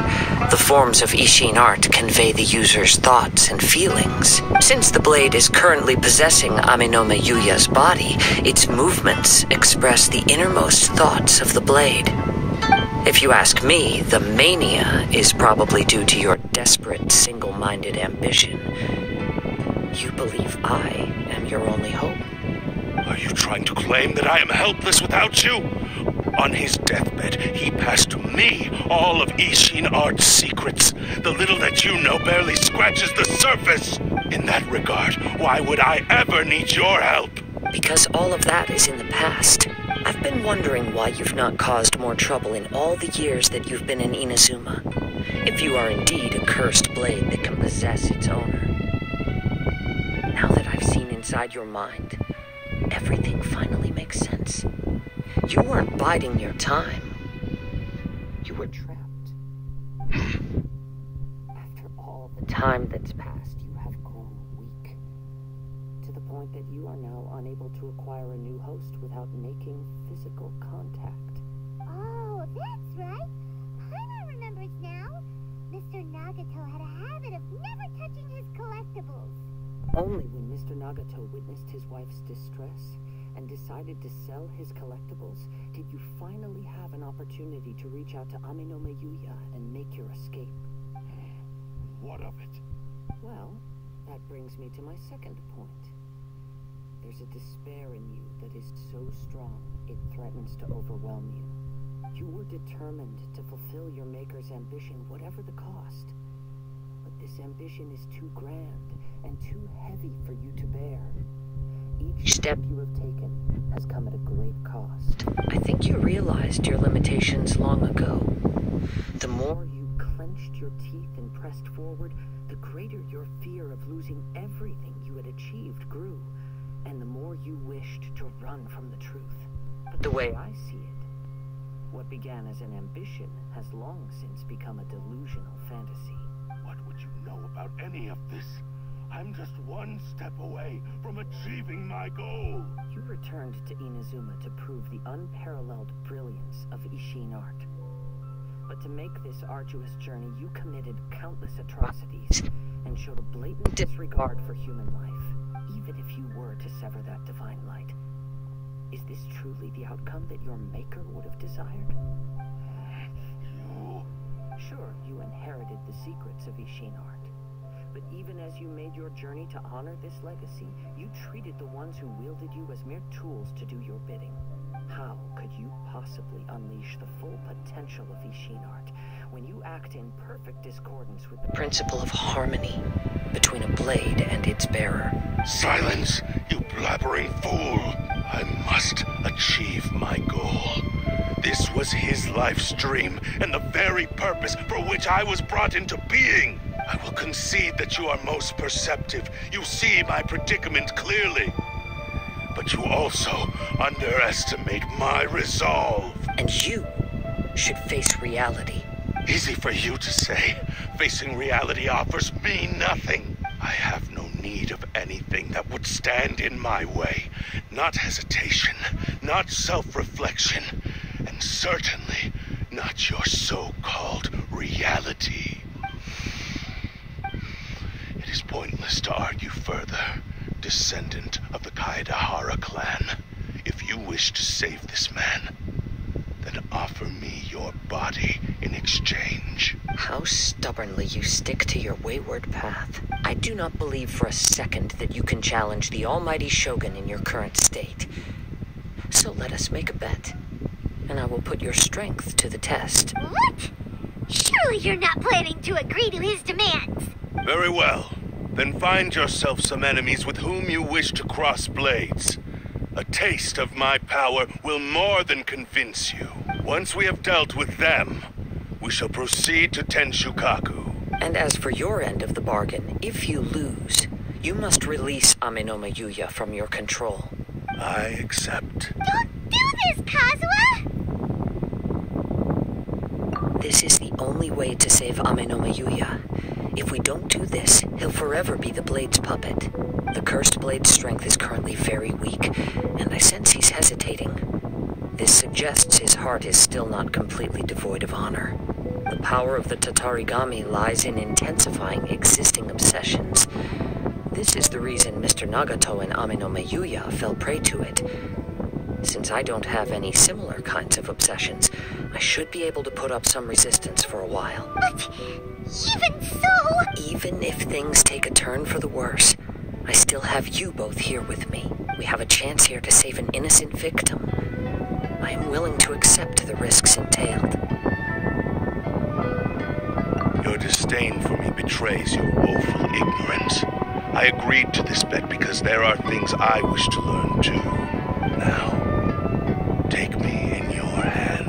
the forms of Isshin art convey the user's thoughts and feelings. Since the blade is currently possessing Aminome Yuya's body, its movements express the innermost thoughts of the blade. If you ask me, the mania is probably due to your desperate, single-minded ambition. You believe I am your only hope. Are you trying to claim that I am helpless without you? On his deathbed, he passed to me all of Isshin art's secrets. The little that you know barely scratches the surface. In that regard, why would I ever need your help? Because all of that is in the past. I've been wondering why you've not caused more trouble in all the years that you've been in Inazuma. If you are indeed a cursed blade that can possess its owner. Now that I've seen inside your mind, everything finally makes sense. You weren't biding your time. You were trapped. After all the time that's passed, you have grown weak. To the point that you are now unable to acquire a new host without making physical contact. Oh, that's right. Paimon remembers now. Mr. Nagato had a habit of never touching his collectibles. Only when Mr. Nagato witnessed his wife's distress and decided to sell his collectibles did you finally have an opportunity to reach out to Aminome Yuya and make your escape. What of it? Well, that brings me to my second point. There's a despair in you that is so strong it threatens to overwhelm you. You were determined to fulfill your maker's ambition, whatever the cost. But this ambition is too grand and too heavy for you to bear. Each step you have taken has come at a great cost. I think you realized your limitations long ago. The more you clenched your teeth and pressed forward, the greater your fear of losing everything you had achieved grew, and the more you wished to run from the truth. But the way I see it, what began as an ambition has long since become a delusional fantasy. What would you know about any of this? I'm just one step away from achieving my goal. You returned to Inazuma to prove the unparalleled brilliance of Isshin art. But to make this arduous journey, you committed countless atrocities and showed a blatant disregard for human life, even if you were to sever that divine light. Is this truly the outcome that your maker would have desired? You... Sure, you inherited the secrets of Isshin art. But even as you made your journey to honor this legacy, you treated the ones who wielded you as mere tools to do your bidding. How could you possibly unleash the full potential of Isshin art when you act in perfect discordance with the principle of harmony between a blade and its bearer? Silence, you blabbering fool! I must achieve my goal. This was his life's dream, and the very purpose for which I was brought into being. I will concede that you are most perceptive. You see my predicament clearly. But you also underestimate my resolve. And you should face reality. Easy for you to say. Facing reality offers me nothing. I have no need of anything that would stand in my way. Not hesitation, not self-reflection, and certainly not your so-called reality. It is pointless to argue further. descendant of the Kaedehara clan. If you wish to save this man, then offer me your body in exchange. How stubbornly you stick to your wayward path. I do not believe for a second that you can challenge the almighty Shogun in your current state. So let us make a bet, and I will put your strength to the test. What? Surely you're not planning to agree to his demands. Very well. Then find yourself some enemies with whom you wish to cross blades. A taste of my power will more than convince you. Once we have dealt with them, we shall proceed to Tenshukaku. And as for your end of the bargain, if you lose, you must release Amenoma Yuya from your control. I accept. Don't do this, Kazuha! This is the only way to save Amenoma Yuya. If we don't do this, he'll forever be the Blade's puppet. The cursed Blade's strength is currently very weak, and I sense he's hesitating. This suggests his heart is still not completely devoid of honor. The power of the Tatarigami lies in intensifying existing obsessions. This is the reason Mr. Nagato and Amenoma Yuya fell prey to it. Since I don't have any similar kinds of obsessions, I should be able to put up some resistance for a while. But even so... Even if things take a turn for the worse, I still have you both here with me. We have a chance here to save an innocent victim. I am willing to accept the risks entailed. Your disdain for me betrays your woeful ignorance. I agreed to this bet because there are things I wish to learn too. Now, take me in your hand.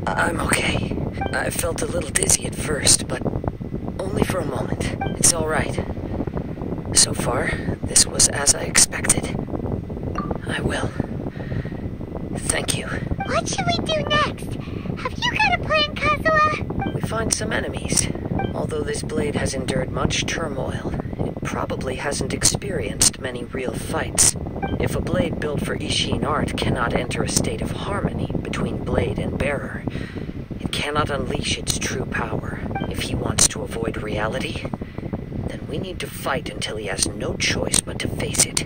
I'm okay. I felt a little dizzy at first, but only for a moment. It's all right. So far, this was as I expected. I will. Thank you. What should we do next? Have you got a plan, Kazuha? We find some enemies. Although this blade has endured much turmoil, it probably hasn't experienced many real fights. If a blade built for isshin art cannot enter a state of harmony between blade and bearer, it cannot unleash its true power. If he wants to avoid reality, then we need to fight until he has no choice but to face it.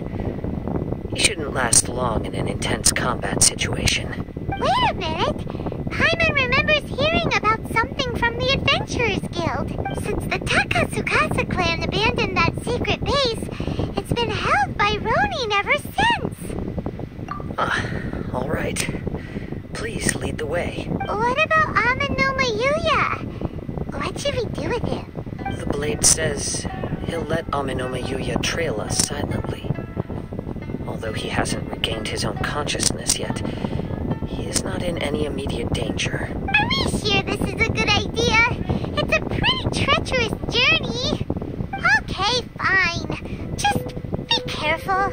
He shouldn't last long in an intense combat situation. Wait a minute! Paimon remembers hearing about something from the Adventurers Guild. Since the Takasukasa clan abandoned that secret base, it's been held by Ronin ever since. All right. Please lead the way. What about Amenoma Yuya? What should we do with him? The blade says he'll let Amenoma Yuya trail us silently. Although he hasn't regained his own consciousness yet, he is not in any immediate danger. Are we sure this is a good idea? It's a pretty treacherous journey. Okay, fine. Just be careful.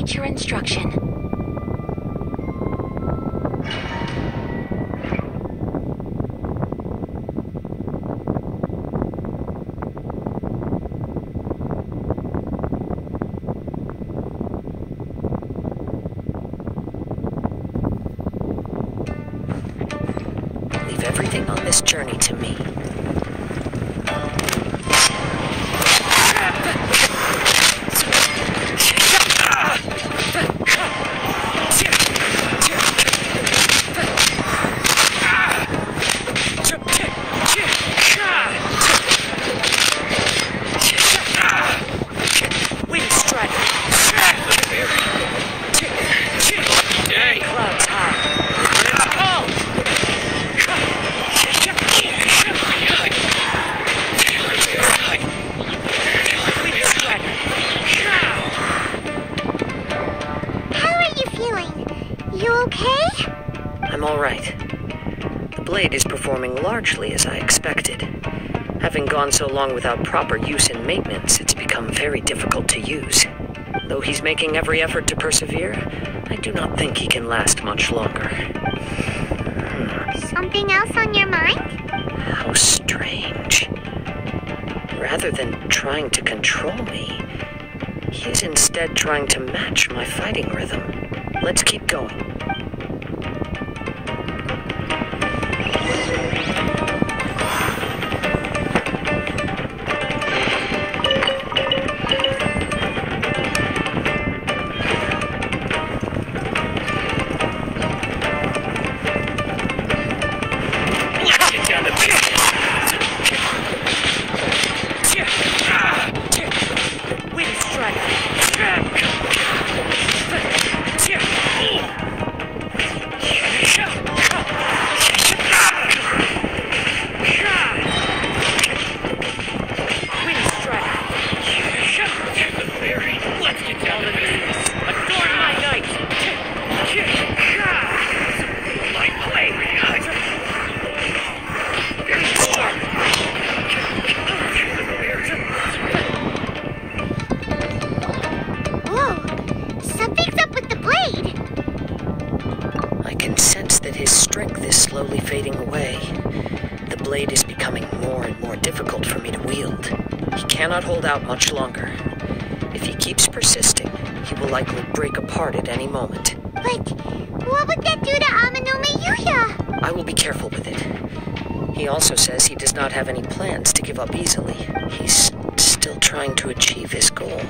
await your instruction. Leave everything on this journey to me. Is performing largely as I expected. Having gone so long without proper use and maintenance, it's become very difficult to use. Though he's making every effort to persevere, I do not think he can last much longer. Something else on your mind? How strange. Rather than trying to control me, he is instead trying to match my fighting rhythm. Let's keep going. Hold out much longer. If he keeps persisting, he will likely break apart at any moment. But what would that do to Amano Mayuya? I will be careful with it. He also says he does not have any plans to give up easily. He's still trying to achieve his goal.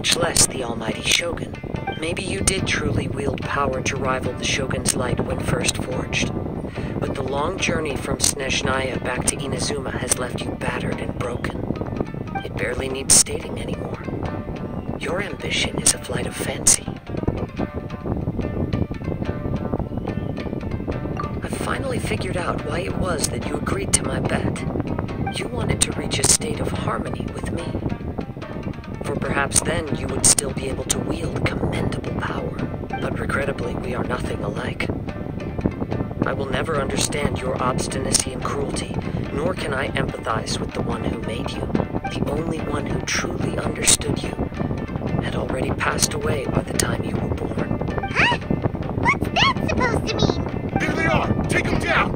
Much less the almighty Shogun. Maybe you did truly wield power to rival the Shogun's light when first forged. But the long journey from Snezhnaya back to Inazuma has left you battered and broken. It barely needs stating anymore. Your ambition is a flight of fancy. finally figured out why it was that you agreed to my bet. You wanted to reach a state of harmony with me. For perhaps then you would still be able to wield commendable power. But regrettably, we are nothing alike. I will never understand your obstinacy and cruelty, nor can I empathize with the one who made you. The only one who truly understood you had already passed away by the time you were born. Huh? What's that supposed to mean? There they are! Take them down!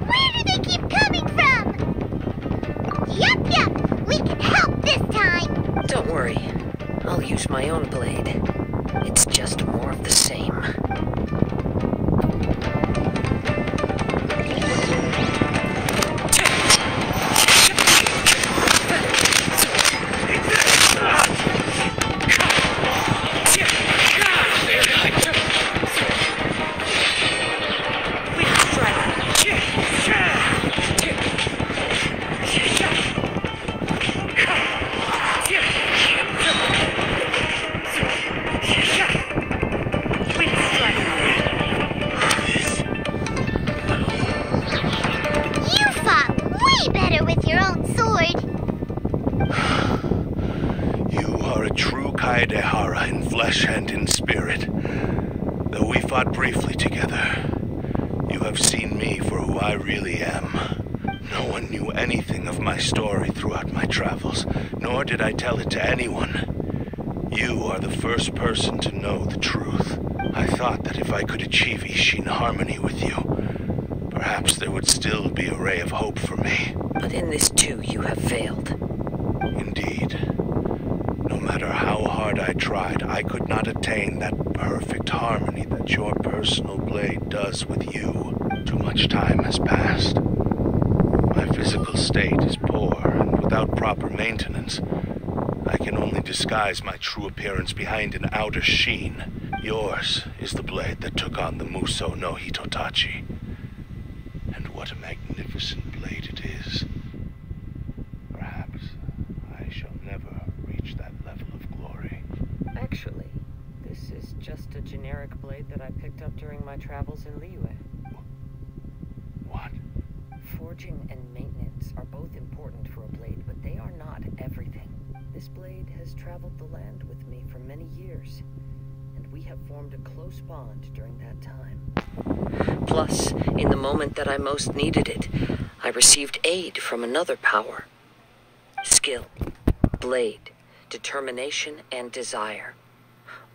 Where do they keep coming from? Yup, we can help this time. Don't worry, I'll use my own blade. It's just more of the same. Kaedehara in flesh and in spirit. Though we fought briefly together, you have seen me for who I really am. No one knew anything of my story throughout my travels, nor did I tell it to anyone. You are the first person to know the truth. I thought that if I could achieve isshin harmony with you, perhaps there would still be a ray of hope for me. But in this too, you have failed. Indeed. No matter how hard I tried, I could not attain that perfect harmony that your personal blade does with you. Too much time has passed. My physical state is poor, and without proper maintenance, I can only disguise my true appearance behind an outer sheen. Yours is the blade that took on the Muso no Hitotachi. And what a magnificent blade it is. Perhaps I shall never reach that level of glory. Actually, this is just a generic blade that I picked up during my travels in Liyue. What? Forging and maintenance are both important for a blade, but they are not everything. This blade has traveled the land with me for many years, and we have formed a close bond during that time. Plus, in the moment that I most needed it, I received aid from another power. Skill, blade, determination, and desire.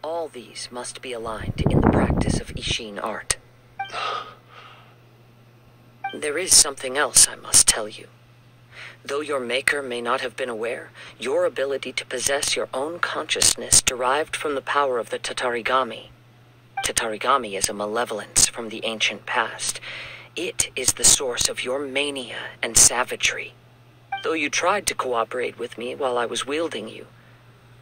All these must be aligned in the practice of isshin art. There is something else I must tell you. Though your maker may not have been aware, your ability to possess your own consciousness derived from the power of the Tatarigami. Tatarigami is a malevolence from the ancient past. It is the source of your mania and savagery. Though you tried to cooperate with me while I was wielding you,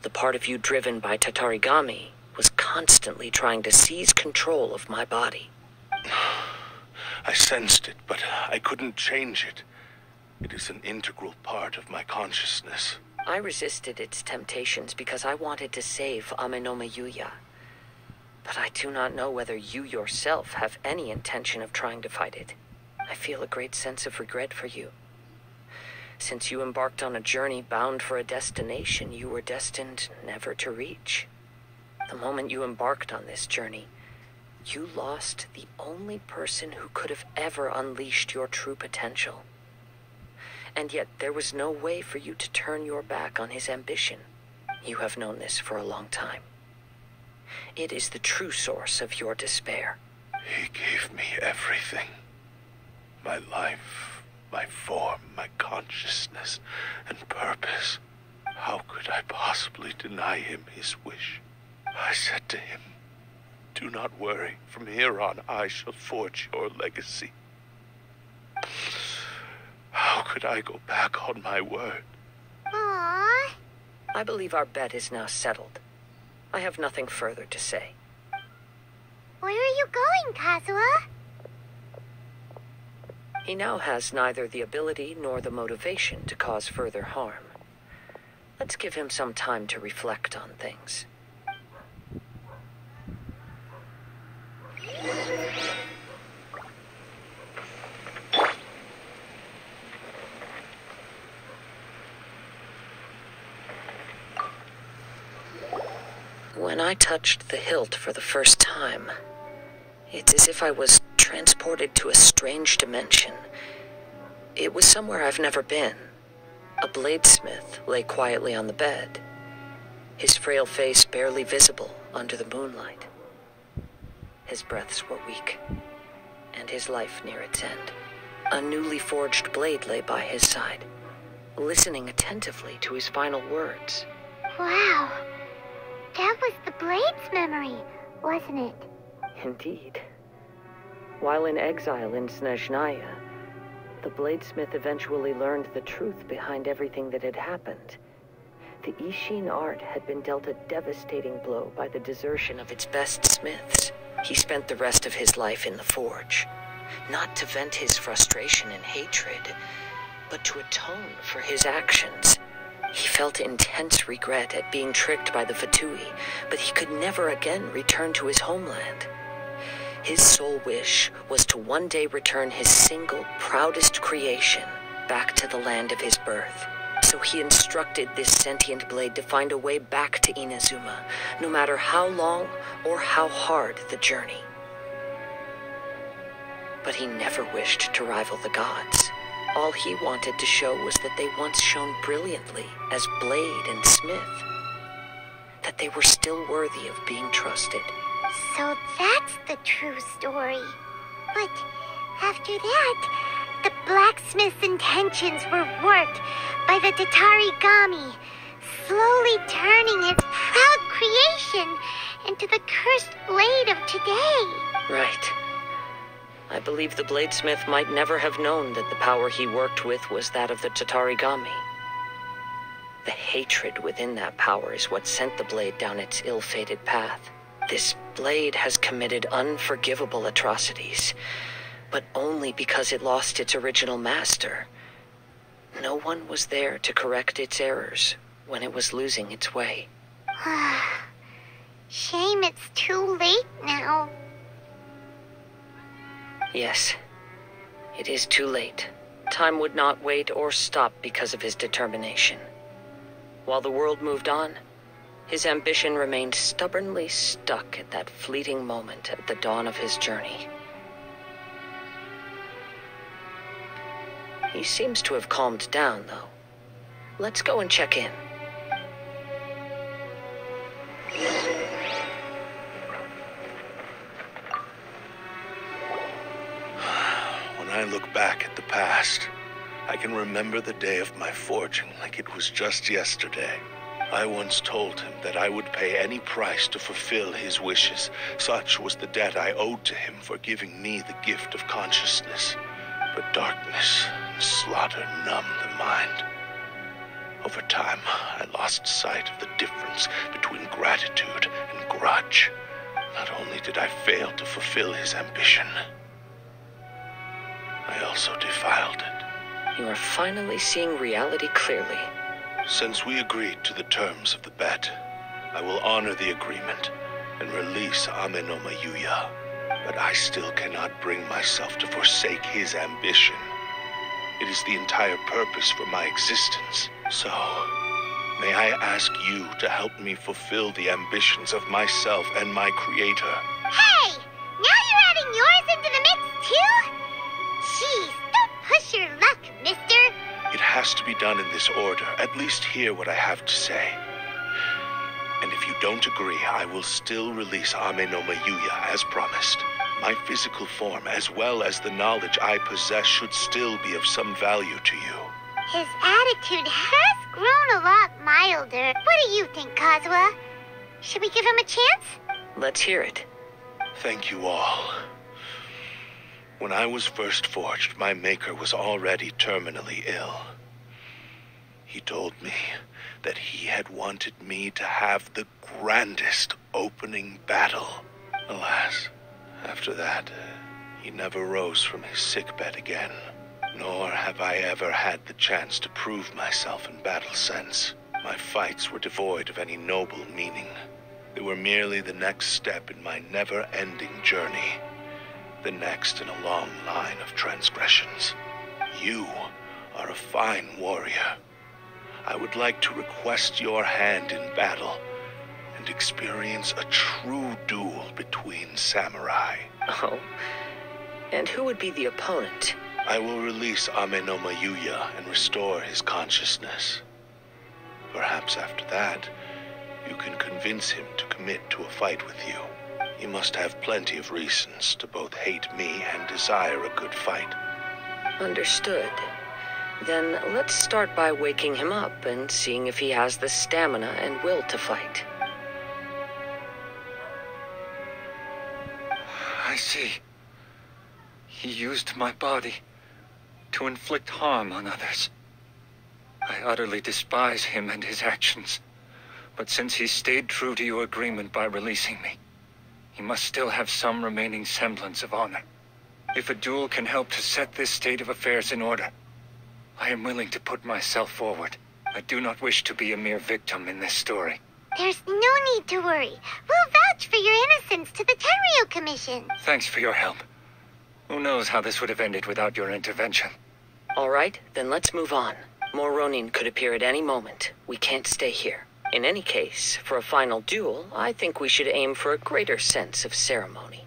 the part of you driven by Tatarigami was constantly trying to seize control of my body. I sensed it, but I couldn't change it. It is an integral part of my consciousness. I resisted its temptations because I wanted to save Amenome Yuya. But I do not know whether you yourself have any intention of trying to fight it. I feel a great sense of regret for you. Since you embarked on a journey bound for a destination you were destined never to reach. The moment you embarked on this journey, you lost the only person who could have ever unleashed your true potential. And yet there was no way for you to turn your back on his ambition. You have known this for a long time. It is the true source of your despair. He gave me everything. My life, my form, my consciousness, and purpose. How could I possibly deny him his wish? I said to him, "Do not worry. From here on, I shall forge your legacy." How could I go back on my word? Aww. I believe our bet is now settled. I have nothing further to say. Where are you going, Kazuha? He now has neither the ability nor the motivation to cause further harm. Let's give him some time to reflect on things. When I touched the hilt for the first time, it's as if I was transported to a strange dimension. It was somewhere I've never been. A bladesmith lay quietly on the bed, his frail face barely visible under the moonlight. His breaths were weak, and his life near its end. A newly forged blade lay by his side, listening attentively to his final words. Wow. That was the blade's memory, wasn't it? Indeed. While in exile in Snezhnaya, the bladesmith eventually learned the truth behind everything that had happened. The isshin art had been dealt a devastating blow by the desertion of its best smiths. He spent the rest of his life in the forge, not to vent his frustration and hatred, but to atone for his actions. He felt intense regret at being tricked by the Fatui, but he could never again return to his homeland. His sole wish was to one day return his single, proudest creation back to the land of his birth. So he instructed this sentient blade to find a way back to Inazuma, no matter how long or how hard the journey. But he never wished to rival the gods. All he wanted to show was that they once shone brilliantly as blade and smith, that they were still worthy of being trusted. So that's the true story. But after that, the blacksmith's intentions were worked by the Tatarigami, slowly turning his proud creation into the cursed blade of today. Right. I believe the bladesmith might never have known that the power he worked with was that of the Tatarigami. The hatred within that power is what sent the blade down its ill-fated path. This blade has committed unforgivable atrocities, but only because it lost its original master. No one was there to correct its errors when it was losing its way. Shame it's too late now. Yes, it is too late. Time would not wait or stop because of his determination. While the world moved on, his ambition remained stubbornly stuck at that fleeting moment at the dawn of his journey. He seems to have calmed down, though. Let's go and check in. When I look back at the past, I can remember the day of my forging like it was just yesterday. I once told him that I would pay any price to fulfill his wishes. Such was the debt I owed to him for giving me the gift of consciousness. But darkness and slaughter numbed the mind. Over time, I lost sight of the difference between gratitude and grudge. Not only did I fail to fulfill his ambition, I also defiled it. You are finally seeing reality clearly. Since we agreed to the terms of the bet, I will honor the agreement and release Amenoma Yuya. But I still cannot bring myself to forsake his ambition. It is the entire purpose for my existence. So, may I ask you to help me fulfill the ambitions of myself and my creator? Hey! Now you're adding yours into the mix, too? Jeez, don't push your luck, mister. It has to be done in this order. At least hear what I have to say. And if you don't agree, I will still release Amenoma Yuya as promised. My physical form, as well as the knowledge I possess, should still be of some value to you. His attitude has grown a lot milder. What do you think, Kazuha? Should we give him a chance? Let's hear it. Thank you all. When I was first forged, my maker was already terminally ill. He told me that he had wanted me to have the grandest opening battle. Alas, after that, he never rose from his sickbed again. Nor have I ever had the chance to prove myself in battle since. My fights were devoid of any noble meaning. They were merely the next step in my never-ending journey. The next in a long line of transgressions. You are a fine warrior. I would like to request your hand in battle, and experience a true duel between samurai. Oh? And who would be the opponent? I will release Amenoma Yuya and restore his consciousness. Perhaps after that, you can convince him to commit to a fight with you. He must have plenty of reasons to both hate me and desire a good fight. Understood. Then let's start by waking him up and seeing if he has the stamina and will to fight. I see. He used my body to inflict harm on others. I utterly despise him and his actions. But since he stayed true to your agreement by releasing me, he must still have some remaining semblance of honor. If a duel can help to set this state of affairs in order, I am willing to put myself forward. I do not wish to be a mere victim in this story. There's no need to worry. We'll vouch for your innocence to the Tenryu Commission. Thanks for your help. Who knows how this would have ended without your intervention? All right, then let's move on. More Ronin could appear at any moment. We can't stay here. In any case, for a final duel, I think we should aim for a greater sense of ceremony.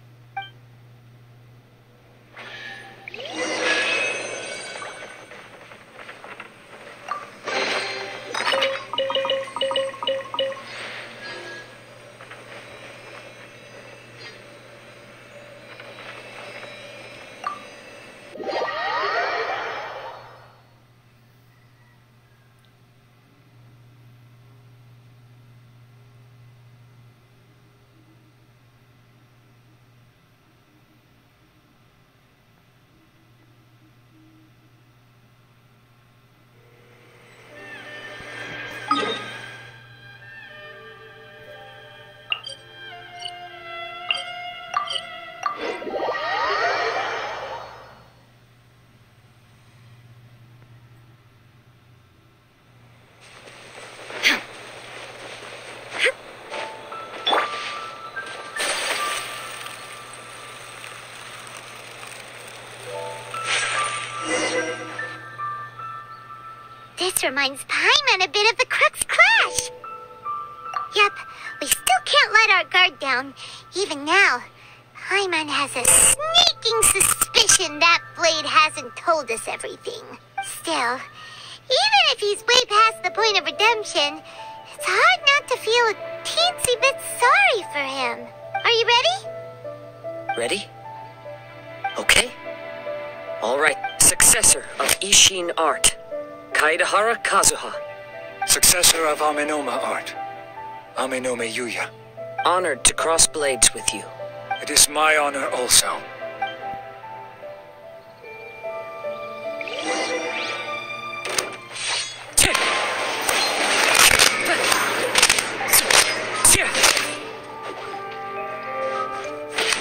This reminds Paimon a bit of the Crux Clash. Yep, we still can't let our guard down. Even now, Paimon has a sneaking suspicion that Blade hasn't told us everything. Still, even if he's way past the point of redemption, it's hard not to feel a teensy bit sorry for him. Are you ready? Ready? Okay. All right, successor of Isshin art, Kaedehara Kazuha. Successor of Amenoma art, Amenoma Yuya. Honored to cross blades with you. It is my honor also.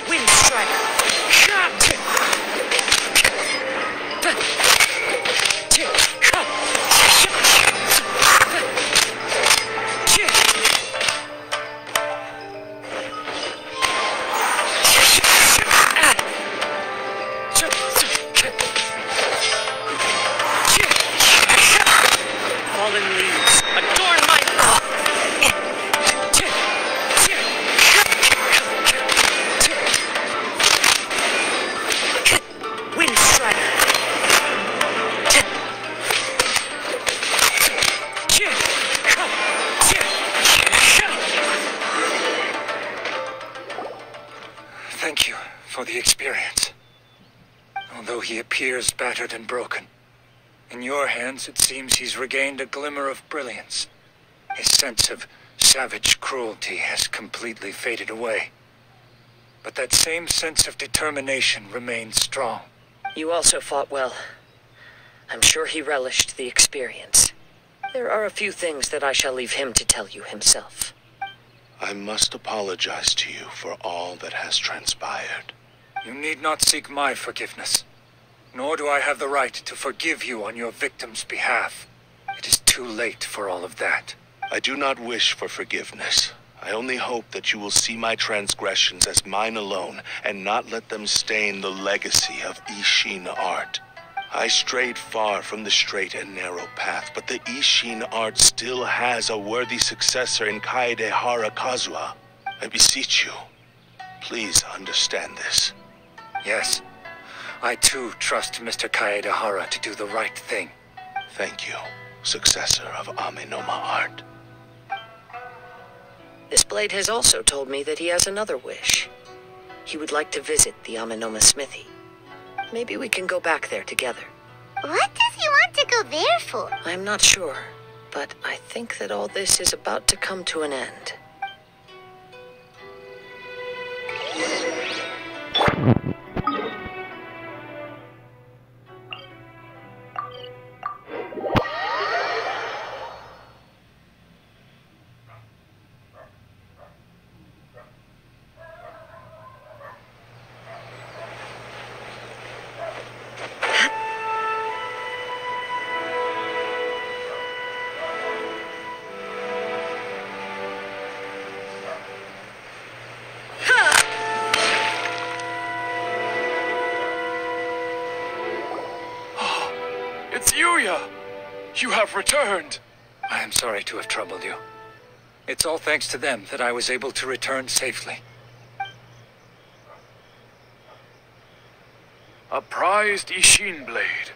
Wind Strider. Fallen leaves, adorn my Wind Strider. Thank you for the experience. Although he appears battered and broken, in your hands it seems he's regained a glimmer of brilliance. His sense of savage cruelty has completely faded away. But that same sense of determination remains strong. You also fought well. I'm sure he relished the experience. There are a few things that I shall leave him to tell you himself. I must apologize to you for all that has transpired. You need not seek my forgiveness. Nor do I have the right to forgive you on your victim's behalf. It is too late for all of that. I do not wish for forgiveness. I only hope that you will see my transgressions as mine alone and not let them stain the legacy of Isshin art. I strayed far from the straight and narrow path, but the isshin art still has a worthy successor in Kaedehara Kazuha. I beseech you, please understand this. Yes. I too trust Mr. Kaedehara to do the right thing. Thank you, successor of Amenoma art. This blade has also told me that he has another wish. He would like to visit the Amenoma smithy. Maybe we can go back there together. What does he want to go there for? I'm not sure, but I think that all this is about to come to an end. You have returned. I am sorry to have troubled you. It's all thanks to them that I was able to return safely. A prized isshin blade,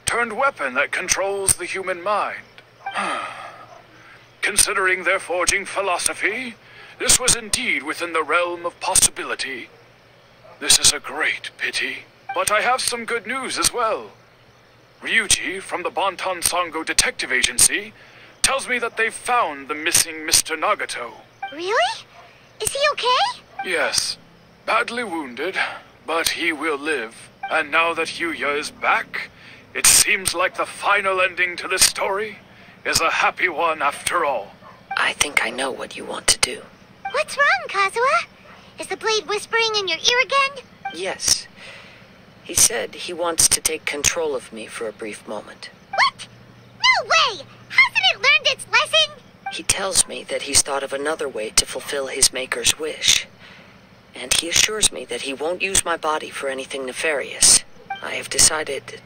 turned weapon that controls the human mind. Considering their forging philosophy, this was indeed within the realm of possibility. This is a great pity, but I have some good news as well. Ryuji, from the Bonton Sango Detective Agency, tells me that they've found the missing Mr. Nagato. Really? Is he okay? Yes. Badly wounded, but he will live. And now that Yuya is back, it seems like the final ending to this story is a happy one after all. I think I know what you want to do. What's wrong, Kazuha? Is the blade whispering in your ear again? Yes. He said he wants to take control of me for a brief moment. What? No way! Hasn't it learned its lesson? He tells me that he's thought of another way to fulfill his maker's wish. And he assures me that he won't use my body for anything nefarious. I have decided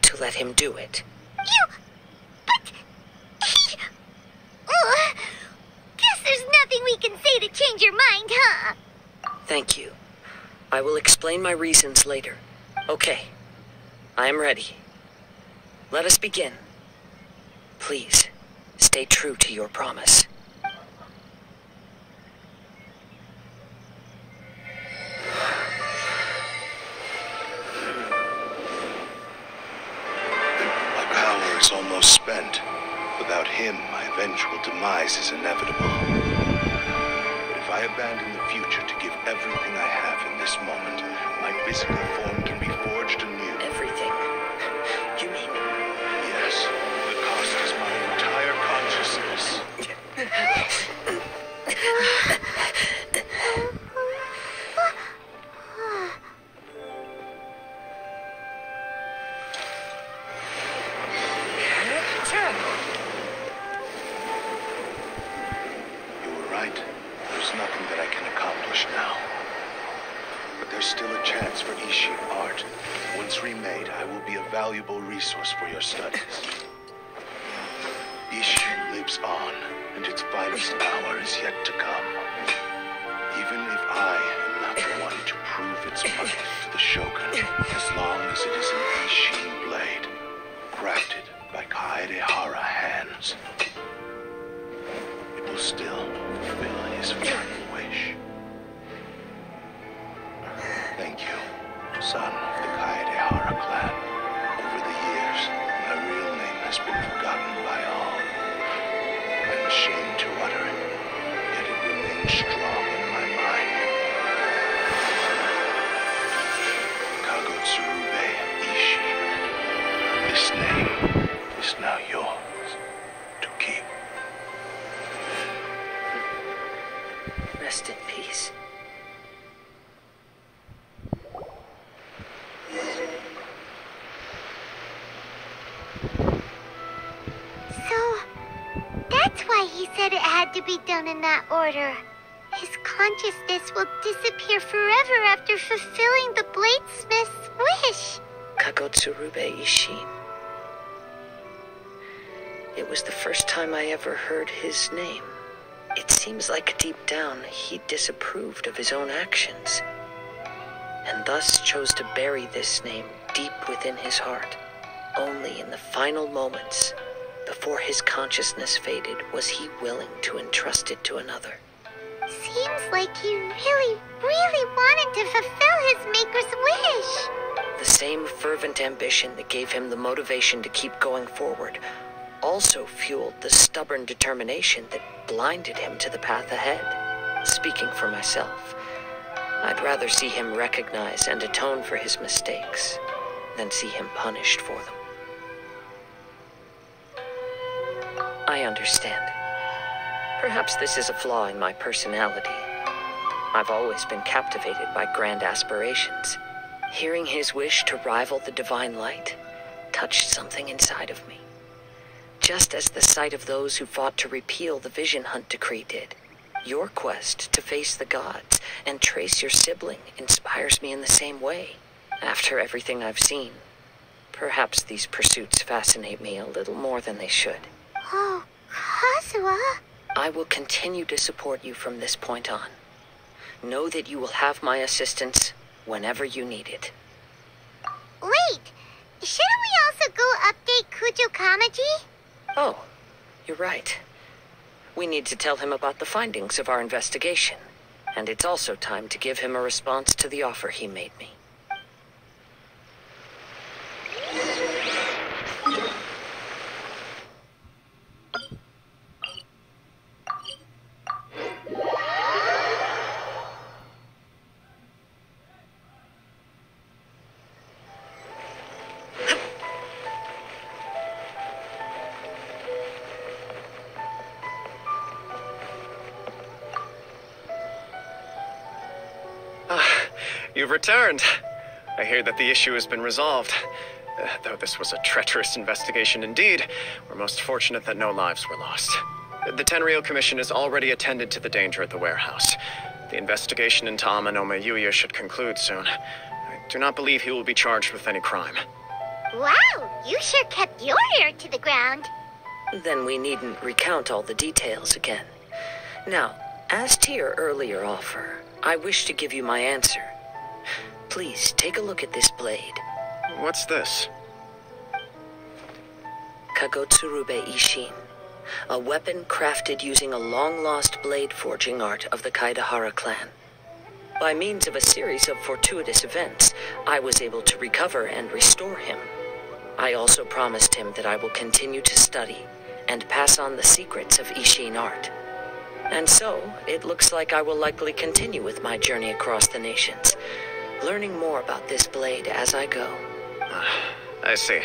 to let him do it. But he... guess there's nothing we can say to change your mind, huh? Thank you. I will explain my reasons later. Okay. I am ready. Let us begin. Please, stay true to your promise. My power is almost spent. Without him, my eventual demise is inevitable. But if I abandon the future to give everything I have in this moment, my physical form can be forged anew. Everything? You mean... Yes. The cost is my entire consciousness. You were right. There's nothing that I can accomplish now. But there's still a chance for isshin art. Once remade, I will be a valuable resource for your studies. Isshin lives on, and its finest hour is yet to come. Even if I am not the one to prove its might to the Shogun, as long as it is an isshin blade, crafted by Kaedehara hands, it will still fulfill his final wish. Thank you, son of the Kaedehara clan. Over the years, my real name has been forgotten by all. I'm ashamed to utter it, yet it remains strong in my mind. Kagotsurube Isshin. This name is now yours to keep. Rest in peace. He said it had to be done in that order. His consciousness will disappear forever after fulfilling the bladesmith's wish. Kagotsurube Isshin. It was the first time I ever heard his name. It seems like deep down he disapproved of his own actions, and thus chose to bury this name deep within his heart. Only in the final moments, before his consciousness faded, was he willing to entrust it to another. Seems like he really wanted to fulfill his maker's wish. The same fervent ambition that gave him the motivation to keep going forward also fueled the stubborn determination that blinded him to the path ahead. Speaking for myself, I'd rather see him recognize and atone for his mistakes than see him punished for them. I understand. Perhaps this is a flaw in my personality. I've always been captivated by grand aspirations. Hearing his wish to rival the divine light touched something inside of me, just as the sight of those who fought to repeal the Vision Hunt decree did. Your quest to face the gods and trace your sibling inspires me in the same way. After everything I've seen, perhaps these pursuits fascinate me a little more than they should. Oh, Kazuha. I will continue to support you from this point on. Know that you will have my assistance whenever you need it. Wait, shouldn't we also go update Kujo Kamaji? Oh, you're right. We need to tell him about the findings of our investigation, and it's also time to give him a response to the offer he made me. You've returned. I hear that the issue has been resolved. Though this was a treacherous investigation indeed, we're most fortunate that no lives were lost. The Tenryou Commission has already attended to the danger at the warehouse. The investigation into Amanome Yuya should conclude soon. I do not believe he will be charged with any crime. Wow, you sure kept your ear to the ground. Then we needn't recount all the details again. Now, as to your earlier offer, I wish to give you my answer. Please, take a look at this blade. What's this? Kagotsurube Isshin, a weapon crafted using a long-lost blade forging art of the Kaedehara clan. By means of a series of fortuitous events, I was able to recover and restore him. I also promised him that I will continue to study and pass on the secrets of Isshin art. And so, it looks like I will likely continue with my journey across the nations, learning more about this blade as I go. I see.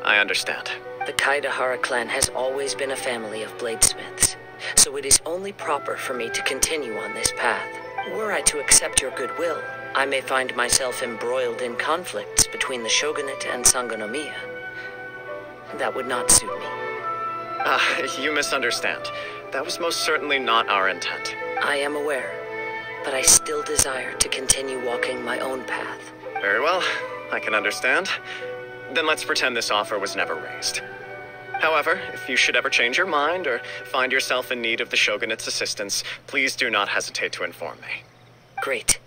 I understand. The Kaedehara clan has always been a family of bladesmiths, so it is only proper for me to continue on this path. Were I to accept your goodwill, I may find myself embroiled in conflicts between the shogunate and Sangonomiya. That would not suit me. You misunderstand. That was most certainly not our intent. I am aware, but I still desire to continue walking my own path. Very well, I can understand. Then let's pretend this offer was never raised. However, if you should ever change your mind or find yourself in need of the Shogunate's assistance, please do not hesitate to inform me. Great.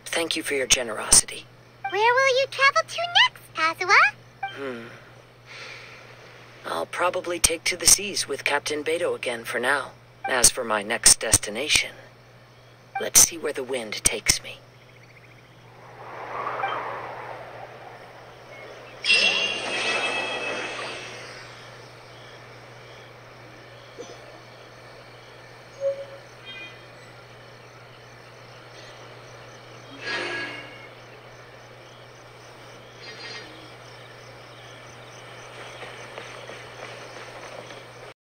Thank you for your generosity. Where will you travel to next, Kazuha? I'll probably take to the seas with Captain Beto again for now. As for my next destination, let's see where the wind takes me.